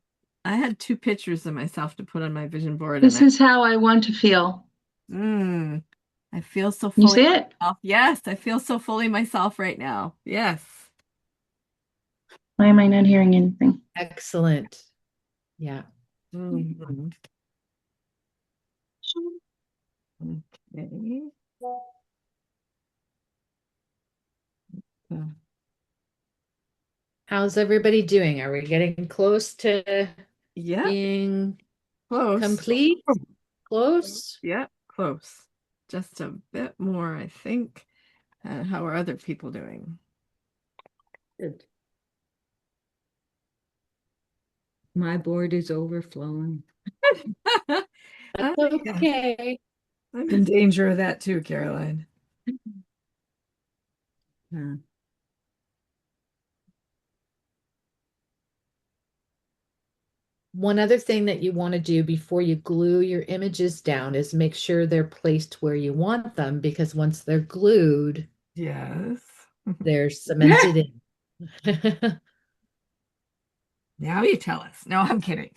I had two pictures of myself to put on my vision board, and This is how I want to feel. mm, I feel so You fully see it? myself. Yes, I feel so fully myself right now. Yes. Why am I not hearing anything? Excellent. Yeah. Mhm. Okay. So, How's everybody doing? Are we getting close to yeah, being close. complete? Close? Yeah, close. Just a bit more, I think. How are other people doing? Good. My board is overflowing. That's Yeah, okay. I'm in danger of that too, Caroline. Yeah. One other thing that you want to do before you glue your images down is make sure they're placed where you want them because once they're glued, Yes. they're cemented in. Now you tell us. No, I'm kidding.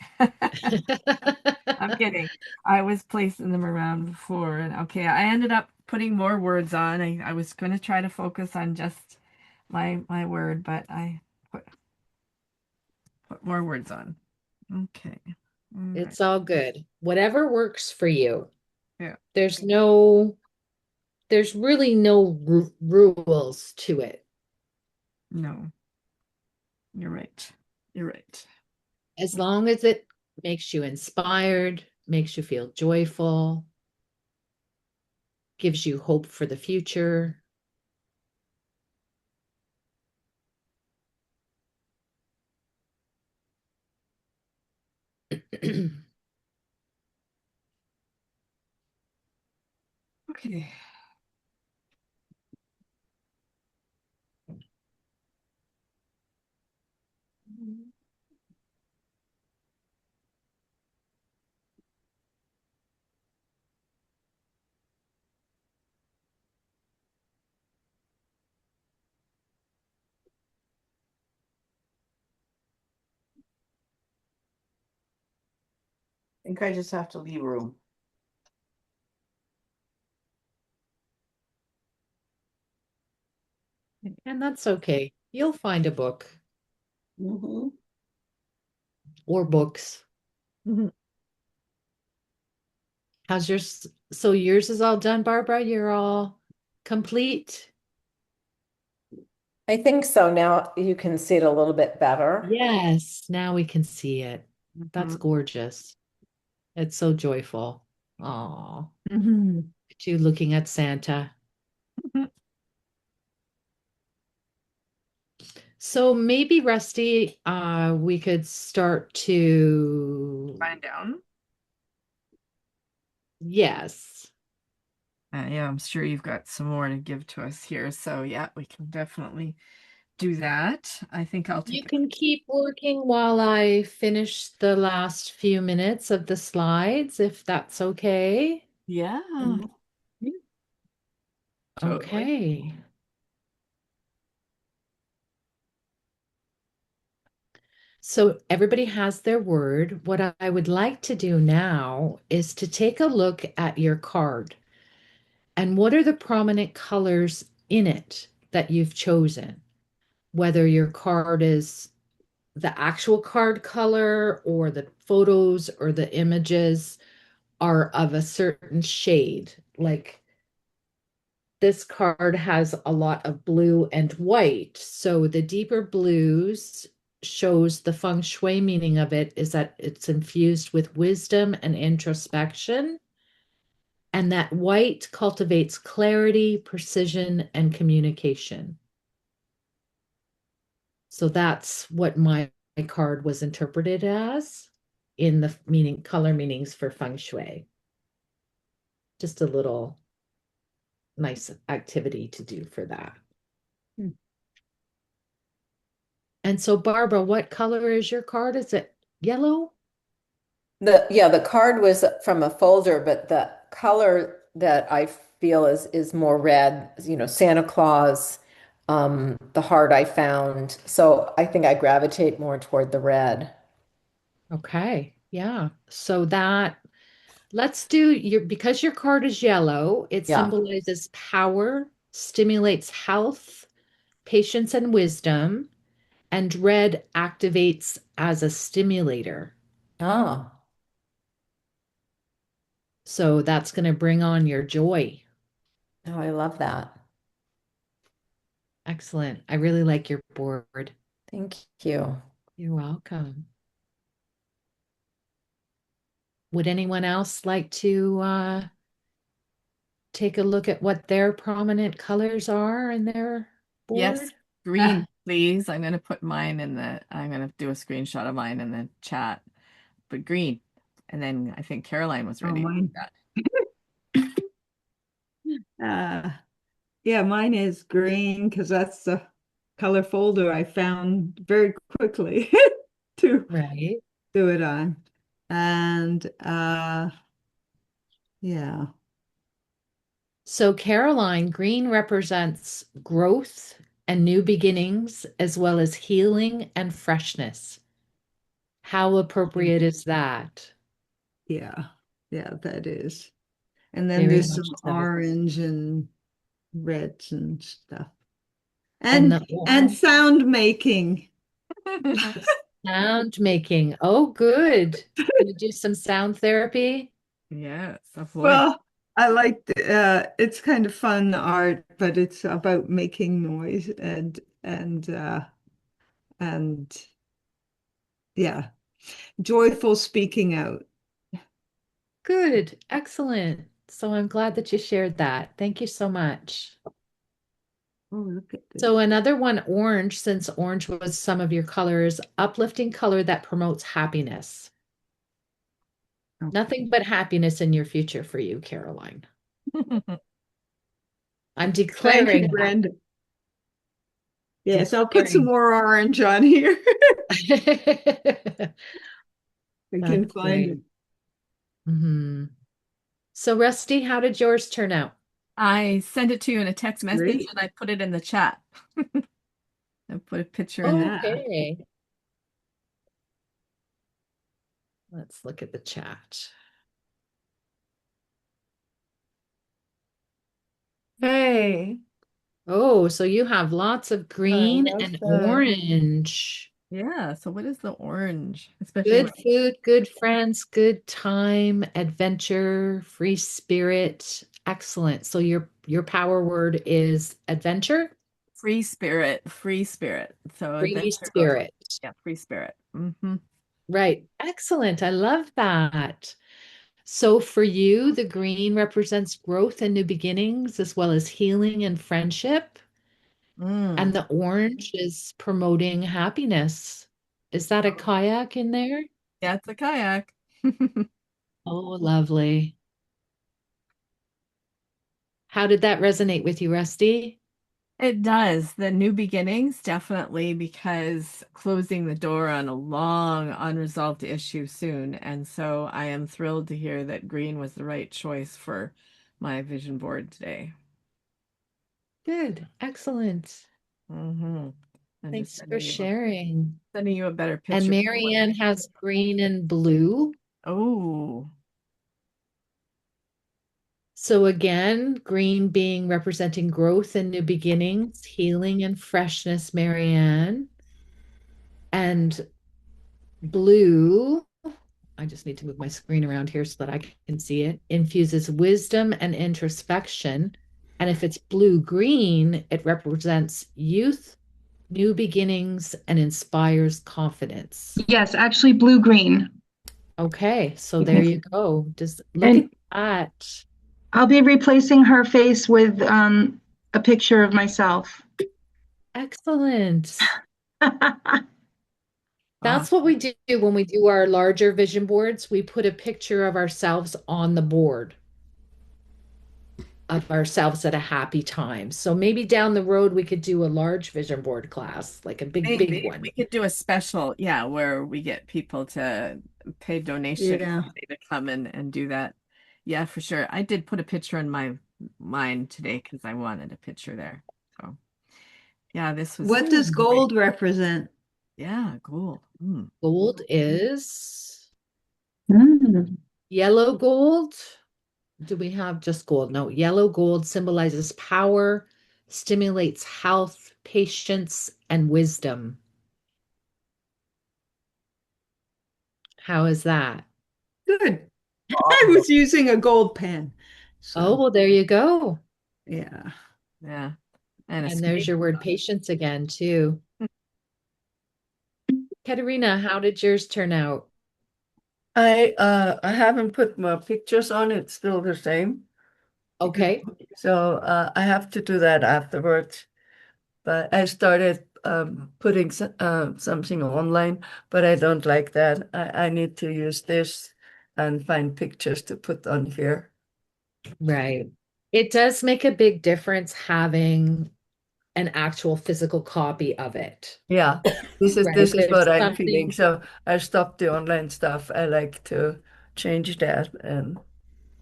I'm kidding. I was placing them around before, and okay, I ended up putting more words on. I was going to try to focus on just my word, but I put more words on. Okay. All right. It's all good. Whatever works for you. Yeah. There's there's really no rules to it. No, you're right. You're right. As long as it makes you inspired, makes you feel joyful, gives you hope for the future. Okay. think I just have to leave room. And that's okay. You'll find a book Mm-hmm. or books. Mhm. How's yours? So yours is all done, Barbara? You're all complete? I think so. Now you can see it a little bit better. Yes, now we can see it. That's Mhm. gorgeous. It's so joyful. Oh, Mhm. you looking at Santa. So maybe Rusty, we could start to, Find down. yes. Yeah, I'm sure you've got some more to give to us here. So yeah, we can definitely do that. I think I'll You take a can keep working while I finish the last few minutes of the slides, if that's okay. yeah, Mhm. totally. Okay. So everybody has their word. What I would like to do now is to take a look at your card and what are the prominent colors in it that you've chosen, whether your card is the actual card color or the photos or the images are of a certain shade. Like this card has a lot of blue and white. So the deeper blues shows the feng shui meaning of it is that it's infused with wisdom and introspection. And that white cultivates clarity, precision, and communication. So that's what my card was interpreted as in the meaning color meanings for feng shui. Just a little nice activity to do for that. Hmm. And so, Barbara, what color is your card? Is it yellow? The card was from a folder, but the color that I feel is more red, Santa Claus, the heart I found. So I think I gravitate more toward the red. Okay. Yeah. So that let's do your because your card is yellow, it Yeah. symbolizes power, stimulates health, patience, and wisdom, and red activates as a stimulator. Oh, So that's going to bring on your joy. oh, I love that. Excellent. I really like your board. Thank you. You're welcome. Would anyone else like to take a look at what their prominent colors are in their Yes, board? green, please. I'm gonna do a screenshot of mine in the chat, but green. And then I think Caroline was Oh, ready to do mine. that. Uh, yeah, mine is green because that's the color folder I found very quickly to Right. do it on. And yeah. So, Caroline, green represents growth and new beginnings, as well as healing and freshness. How appropriate is that? Yeah, yeah, that is. And then Very there's much some so. orange and reds and stuff. And And the and orange sound making. sound making. Oh, good. Gonna do some sound therapy? Yes, a voice. Well, I like it's kind of fun art, but it's about making noise and yeah, joyful speaking out. Good. Excellent. So I'm glad that you shared that. Thank you so much. Oh, look at So this. another one, orange, since orange was some of your colors, uplifting color that promotes happiness. Okay. Nothing but happiness in your future for you, Caroline. I'm Thank you, declaring that. Brenda. Yes, I'll put some Declaring. more orange on here. I can That's find it. great. hmm So, Rusty, how did yours turn out? I sent it to you in a text message Great. and I put it in the chat. I put a picture in that. Okay. Let's look at the chat. Hey, Oh, so you have lots of I green love and that. orange. Yeah, so what is the orange? Especially when Good food, good friends, good time, adventure, free spirit. Excellent. So your power word is adventure, free spirit, free spirit. So free adventure goes with, spirit. yeah, free spirit. Hmm. Right. Excellent. I love that. So for you, the green represents growth and new beginnings, as well as healing and friendship. And Mm. the orange is promoting happiness. Is that a kayak in there? Yeah, it's a kayak. Oh, lovely. How did that resonate with you, Rusty? It does. The new beginnings, definitely, because closing the door on a long unresolved issue soon. And so I am thrilled to hear that green was the right choice for my vision board today. Good. Excellent. Hmm. I'm just Thanks for sending sharing. you a better And picture. Marianne has green and blue. Oh, So again, green being representing growth and new beginnings, healing and freshness, Marianne. And blue, I just need to move my screen around here so that I can see it, infuses wisdom and introspection. And if it's blue green, it represents youth, new beginnings, and inspires confidence. Yes, actually blue green. Okay, so there you go. Just look at And that. I'll be replacing her face with a picture of myself. Excellent. That's what awesome. we do when we do our larger vision boards. We put a picture of ourselves on the board, of ourselves at a happy time. So maybe down the road we could do a large vision board class, like a big, big Maybe one. we could do a special, yeah, where we get people to pay donation Yeah. money to come and do that. Yeah, for sure. I did put a picture in my mind today because I wanted a picture there. So yeah, this was What does Good. great. gold represent? Yeah, cool. Mm. Gold is Mm. yellow gold. Do we have just gold? No, yellow gold symbolizes power, stimulates health, patience, and wisdom. How is that? Good. I was using a gold pen. Oh, So, well, there you go. yeah. Yeah. And a And there's space. your word patience again, too. Katerina, how did yours turn out? I haven't put my pictures on, it's still the same. Okay. So I have to do that afterwards. But I started putting something online, but I don't like that. I need to use this and find pictures to put on here. Right. It does make a big difference having an actual physical copy of it. Yeah, this is Right. this is There's what I'm feeling. something, So I stopped the online stuff. I like to change that. And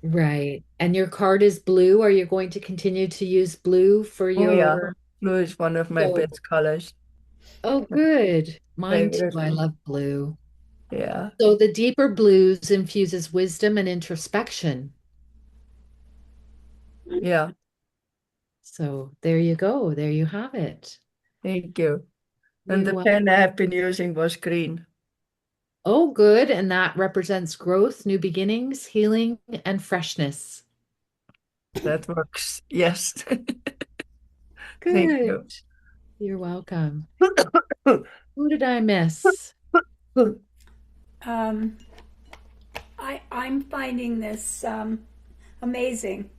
right. And your card is blue. Are you going to continue to use blue for oh yeah, your, blue is one of my so, best colors. oh, good. Mine too. Favorite. I love blue. Yeah, So the deeper blues infuses wisdom and introspection. yeah. So there you go. There you have it. Thank you. And You're the welcome. pen I have been using was green. Oh, good. And that represents growth, new beginnings, healing, and freshness. That works. Yes. Thank Good. you. You're welcome. Who did I miss? Um, I'm finding this amazing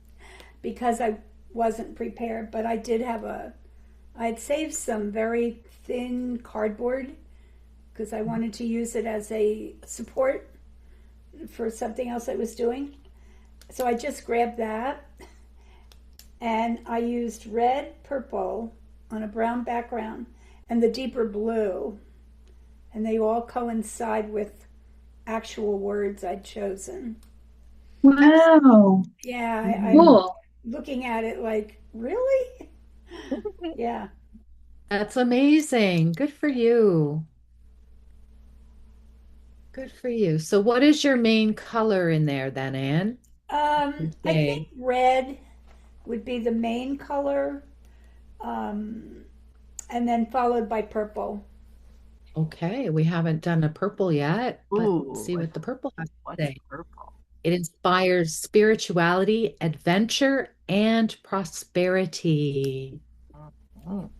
because I wasn't prepared, but I had saved some very thin cardboard because I wanted to use it as a support for something else I was doing. So I just grabbed that and I used red, purple on a brown background and the deeper blue, and they all coincide with actual words I'd chosen. Wow. Yeah, I'm Cool. looking at it like, really? Yeah. That's amazing. Good for you. Good for you. So what is your main color in there then, Anne? I Okay. think red would be the main color, um, and then followed by purple. Okay, we haven't done a purple yet. Let's Ooh, see what the purple has to what's say. purple? It inspires spirituality, adventure, and prosperity. Mhm.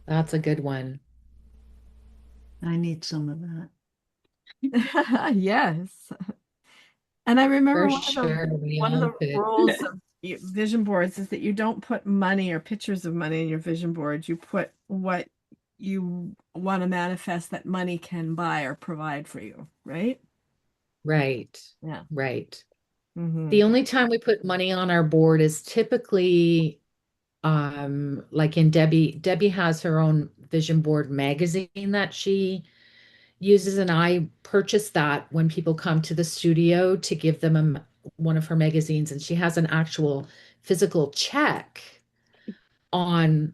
That's a good one. I need some of that. Yes. And I remember For sure, we one of all the could. rules of vision boards is that you don't put money or pictures of money in your vision board. You put what you want to manifest that money can buy or provide for you, right? Right, Yeah. right. Hmm. The only time we put money on our board is typically like in Debbie has her own vision board magazine that she uses, and I purchase that when people come to the studio to give them one of her magazines, and she has an actual physical check on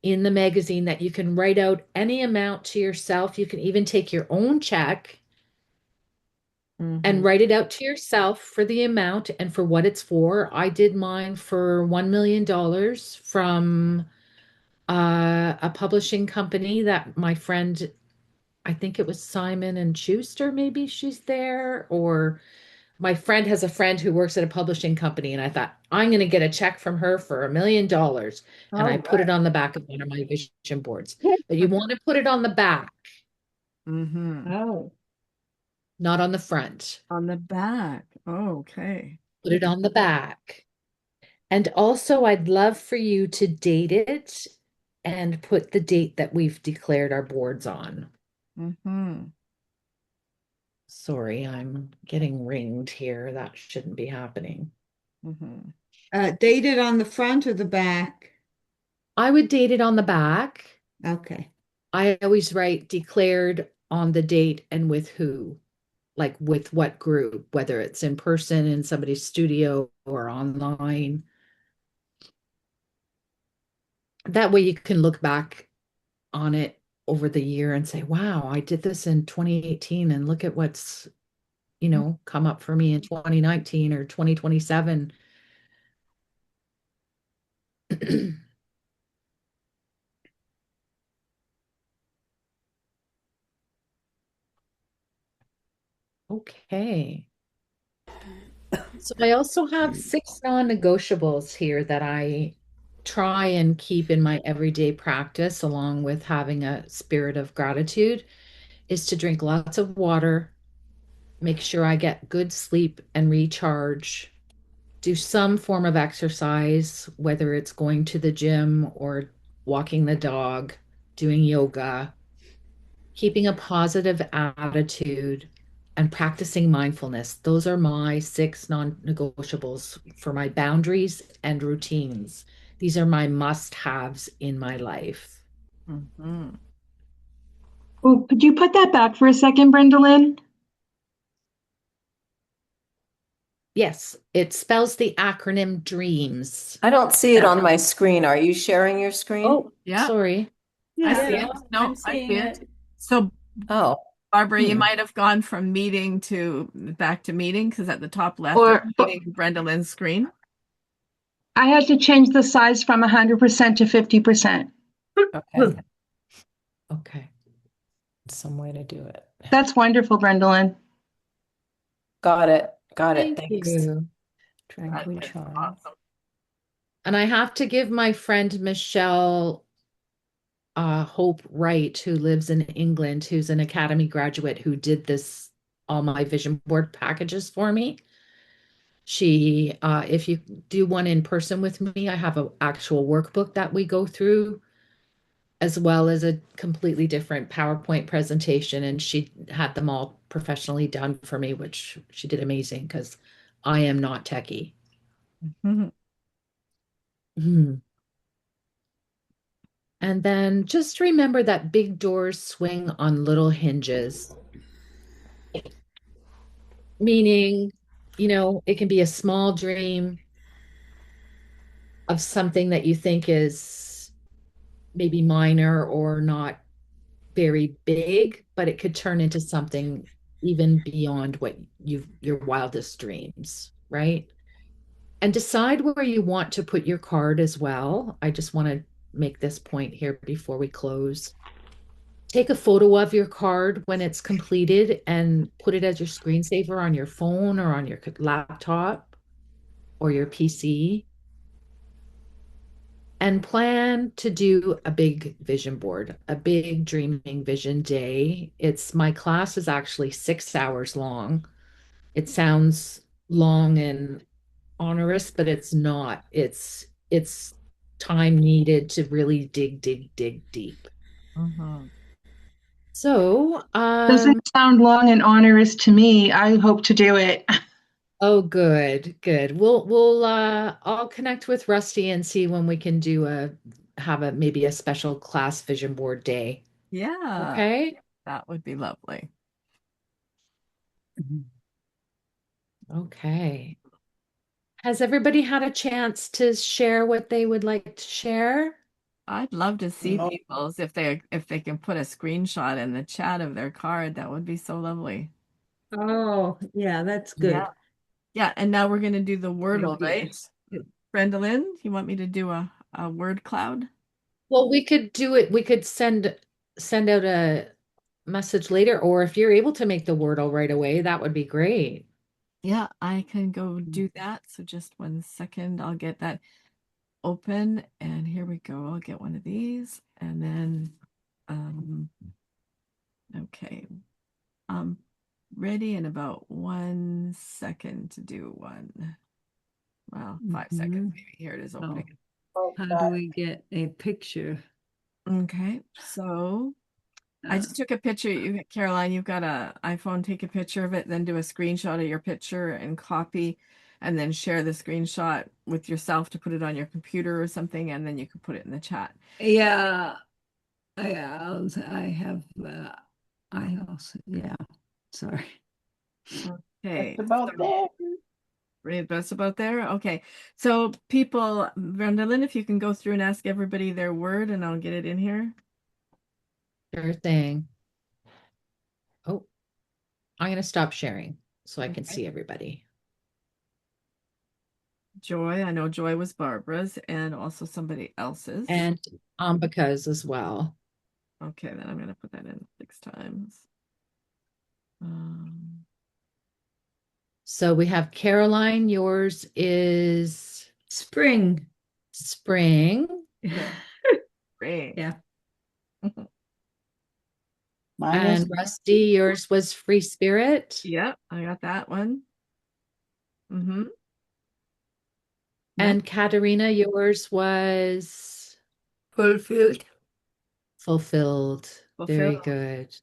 in the magazine that you can write out any amount to yourself. You can even take your own check and Hmm. write it out to yourself for the amount and for what it's for. I did mine for $1 million from a publishing company that my friend, I think it was Simon and Schuster, maybe she's there, or my friend has a friend who works at a publishing company, and I thought I'm going to get a check from her for $1 million, and I All put it on the back of one of my vision boards. right. But you want to put it on the back, Hmm. Oh, not on the front. On the back. Oh, okay. Put it on the back. And also, I'd love for you to date it and put the date that we've declared our boards on. Hmm. Sorry, I'm getting ringed here. That shouldn't be happening. Hmm. dated on the front or the back? I would date it on the back. Okay. I always write declared on the date and with who, like with what group, whether it's in person in somebody's studio or online. That way you can look back on it over the year and say, wow, I did this in 2018 and look at what's, come up for me in 2019 or 2027. Okay. So I also have 6 non-negotiables here that I try and keep in my everyday practice, along with having a spirit of gratitude, is to drink lots of water, make sure I get good sleep and recharge, do some form of exercise, whether it's going to the gym or walking the dog, doing yoga, keeping a positive attitude, and practicing mindfulness. Those are my 6 non-negotiables for my boundaries and routines. These are my must-haves in my life. Hmm. Oh, could you put that back for a second, Brenda Lynn? Yes, it spells the acronym DREAMS. I don't see it Yeah. on my screen. Are you sharing your screen? Oh, Yeah. sorry. I Yeah. see it. Yeah, No, I'm I seeing see it. it. So, Oh, Barbara, you hmm. might have gone from meeting to back to meeting because at the top left is Or meeting Brenda Lynn's screen. I had to change the size from 100% to 50%. Okay. Okay. Some way to do it. That's wonderful, Brenda Lynn. Got it. Got it. Thank Thanks. you. Trying to That's recharge. awesome. And I have to give my friend Michelle Hope Wright, who lives in England, who's an Academy graduate who did this, all my vision board packages for me. If you do one in person with me, I have an actual workbook that we go through, as well as a completely different PowerPoint presentation. And she had them all professionally done for me, which she did amazing because I am not techie. Mhm. Mhm. And then just remember that big doors swing on little hinges, meaning, it can be a small dream of something that you think is maybe minor or not very big, but it could turn into something even beyond what your wildest dreams, right? And decide where you want to put your card as well. I just want to make this point here before we close. Take a photo of your card when it's completed and put it as your screensaver on your phone or on your laptop or your PC. And plan to do a big vision board, a big dreaming vision day. My class is actually 6 hours long. It sounds long and onerous, but it's not. It's time needed to really dig deep. Mhm. So, Doesn't sound long and onerous to me. I hope to do it. oh, good. I'll connect with Rusty and see when we can have a maybe a special class vision board day. Yeah, Okay. that would be lovely. Okay. Has everybody had a chance to share what they would like to share? I'd love to see No. people's if they can put a screenshot in the chat of their card, that would be so lovely. Oh, yeah, that's Yeah. good. Yeah, and now we're gonna do the Wordle, right? Ideas. Brenda Lynn, you want me to do a word cloud? Well, we could do it. We could send out a message later, or if you're able to make the Wordle right away, that would be great. Yeah, I can go do that. So just 1 second, I'll get that open and here we go. I'll get one of these and then okay. I'm ready in about 1 second to do one. Well, 5 seconds maybe. Here it is opening. How do we get a picture? Okay, so I just took a picture. Caroline, you've got a iPhone. Take a picture of it, then do a screenshot of your picture and copy, and then share the screenshot with yourself to put it on your computer or something, and then you can put it in the chat. Yeah, I have I also yeah. Sorry. Okay, That's about there. right, that's about there. Okay, so people, Brenda Lynn, if you can go through and ask everybody their word, and I'll get it in here. Sure thing. Oh, I'm going to stop sharing so I can Okay. see everybody. Joy, I know Joy was Barbara's and also somebody else's. And Ambika's as well. Okay, then I'm going to put that in 6 times. So we have Caroline, yours is Spring. spring. Great. Yeah. Mine is And Rusty, yours was free spirit. Yep, I got that one. Mm-hmm. And Katerina, yours was Fulfilled. fulfilled. Very Fulfilled. good.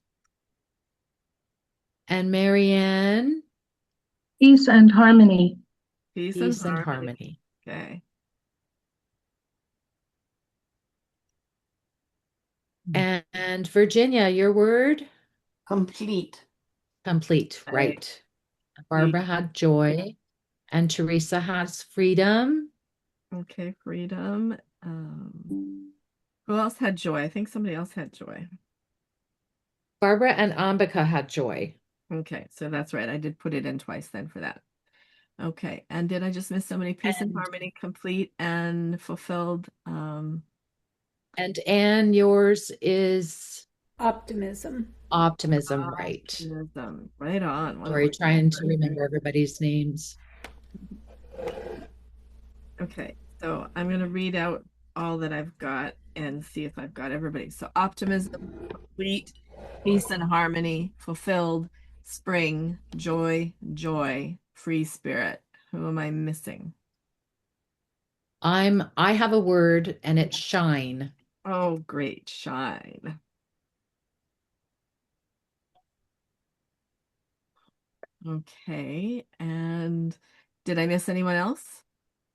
And Marianne, Peace and harmony. Peace and peace and harmony. harmony. Okay. And Virginia, your word? complete. Complete, right. Barbara had joy, and Teresa has freedom. Okay, freedom. Who else had joy? I think somebody else had joy. Barbara and Ambika had joy. Okay, so that's right. I did put it in twice then for that. Okay, and did I just miss somebody? Peace and harmony, complete and fulfilled. And Anne, yours is Optimism. optimism, right. Optimism. Right on. One Sorry, point. trying to remember everybody's names. Okay, so I'm going to read out all that I've got and see if I've got everybody. So optimism, complete, peace and harmony, fulfilled, spring, joy, joy, free spirit. Who am I missing? I have a word and it's shine. Oh, great, shine. Okay, and did I miss anyone else?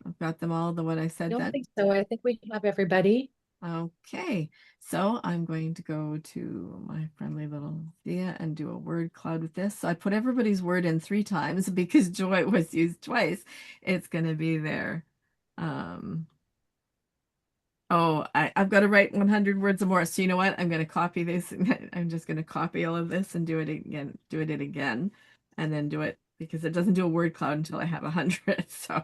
I've got them all, the what I I said don't then. think so. I think we have everybody. Okay, so I'm going to go to my friendly little Thea and do a word cloud with this. So I put everybody's word in 3 times because joy was used twice. It's going to be there. Oh, I've got to write 100 words or more. So you know what? I'm going to copy this. I'm just going to copy all of this and do it again, and then do it because it doesn't do a word cloud until I have 100. So I'm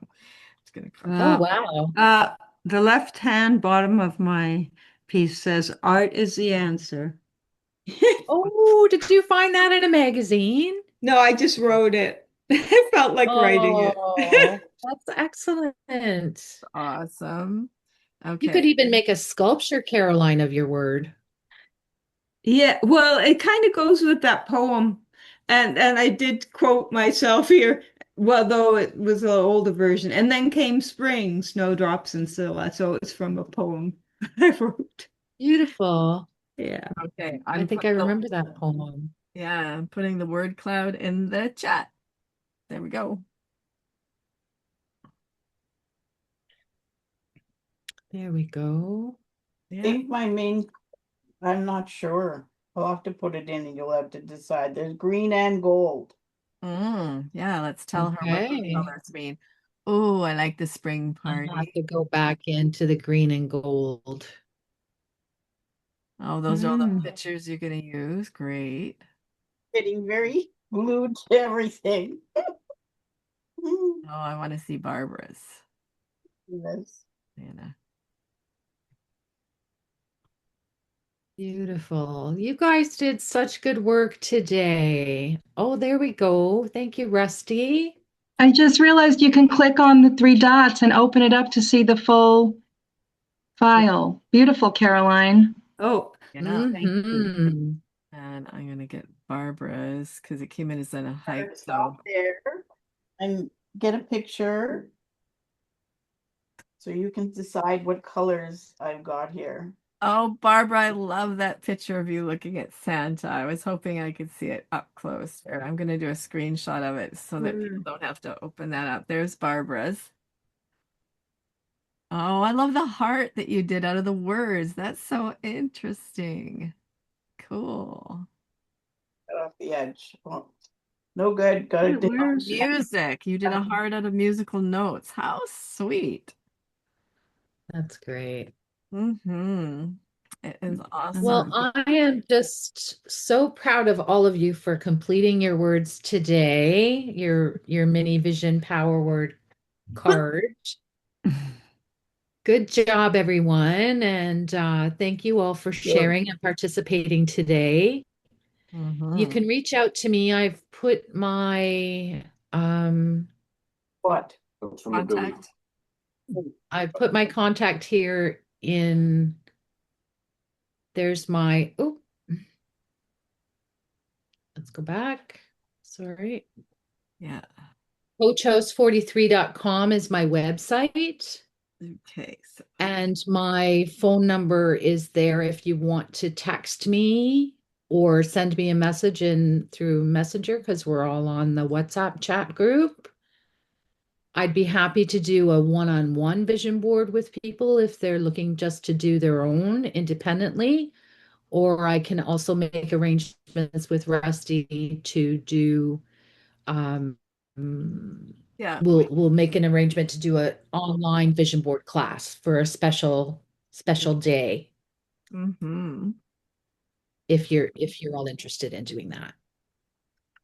just going to copy. Oh, wow. The left-hand bottom of my piece says, "Art is the answer." Oh, did you find that in a magazine? No, I just wrote it. I felt like writing it. Oh, that's excellent. Awesome. You could Okay. even make a sculpture, Caroline, of your word. Yeah, well, it kind of goes with that poem. And I did quote myself here, well, though it was an older version. And then came spring, snowdrops and Scylla. So it's from a poem I wrote. Beautiful. Yeah. Okay. I think I remember that poem. Yeah, I'm putting the word cloud in the chat. There we go. There we go. I Yeah. think I'm not sure. I'll have to put it in and you'll have to decide. There's green and gold. Yeah, let's tell her what those Okay. colors mean. Oh, I like the spring I'll have party. to go back into the green and gold. Oh, those are all the Mm. pictures you're going to use. Great. Getting very glued to everything. Oh, I want to see Barbara's. Yes. Anna. Beautiful. You guys did such good work today. Oh, there we go. Thank you, Rusty. I just realized you can click on the three dots and open it up to see the full file. Beautiful, Caroline. Oh, Yeah. thank you. Mhm. And I'm going to get Barbara's because it came in as in a Better hike. stop So, there and get a picture so you can decide what colors I've got here. oh, Barbara, I love that picture of you looking at Santa. I was hoping I could see it up close. Here, I'm going to do a screenshot of it so that people don't have to open that up. There's Barbara's. Oh, I love the heart that you did out of the words. That's so interesting. Cool. Cut off the edge. Oh, no good. Gotta do Where's Music. You did a heart out of musical notes. How sweet. That's great. It is Well, awesome. I am just so proud of all of you for completing your words today, your mini vision power word card. Good job, everyone, and thank you all for sharing and participating today. You Mhm. can reach out to me. I've put my um what? Contact. I've put my contact here in there's my oh, let's go back. Sorry. Yeah. Coachhouse43.com is my website. Okay. So, And my phone number is there if you want to text me or send me a message in through Messenger because we're all on the WhatsApp chat group. I'd be happy to do a one-on-one vision board with people if they're looking just to do their own independently, or I can also make arrangements with Rusty to do um, yeah. we'll make an arrangement to do a online vision board class for a special day Mm-hmm. if you're all interested in doing that.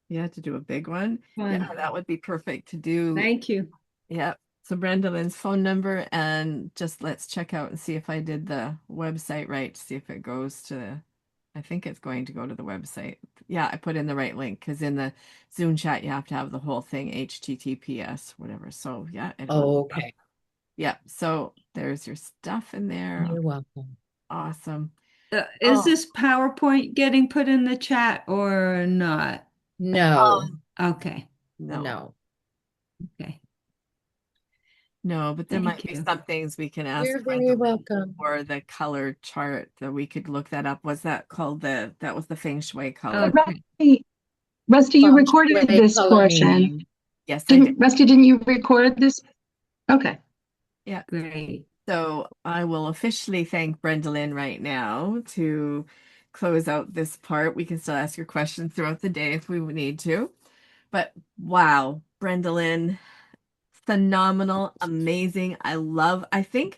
Yeah, to do a big one. Yeah, fun? that would be perfect to do. Thank you. Yeah. So Brenda Lynn's phone number and just let's check out and see if I did the website right, see if it goes to, I think it's going to go to the website. Yeah, I put in the right link because in the Zoom chat you have to have the whole thing, HTTPS, whatever. So yeah, it will. Oh, okay. Yeah. So there's your stuff in there. You're welcome. Awesome. Is Oh, this PowerPoint getting put in the chat or not? No, Okay. no. no. Okay. No, but there might Thank be you. some things we can ask You're very Brenda welcome. for the color chart that we could look that up. Was that called that was the feng shui color? Okay. Rusty, you Feng recorded shui this color portion. meaning. Yes, I did. Rusty, didn't you record this? Okay. Yeah. Great. So I will officially thank Brenda Lynn right now to close out this part. We can still ask your questions throughout the day if we need to. But wow, Brenda Lynn, phenomenal, amazing. I think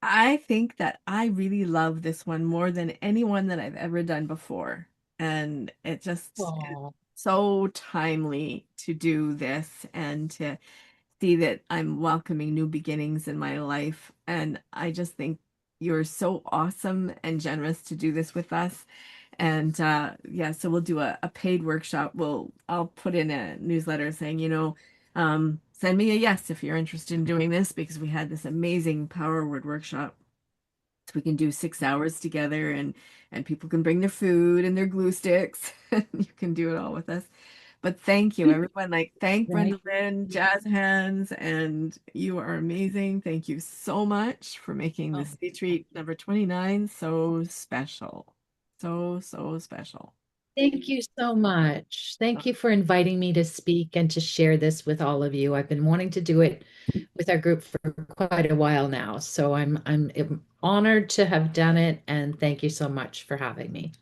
I think that I really love this one more than anyone that I've ever done before. And it just is Oh, so timely to do this and to see that I'm welcoming new beginnings in my life. And I just think you're so awesome and generous to do this with us. And yeah, so we'll do a paid workshop. I'll put in a newsletter saying, send me a yes if you're interested in doing this because we had this amazing power word workshop. So we can do 6 hours together and people can bring their food and their glue sticks. You can do it all with us. But thank you, everyone. Like, thank right. Brenda Lynn, Jazz Hands, and you are amazing. Thank you so much for making Oh, this Day Treat number 29 so special. So, so special. thank you so much. Thank you for inviting me to speak and to share this with all of you. I've been wanting to do it with our group for quite a while now, so I'm honored to have done it, and thank you so much for having me.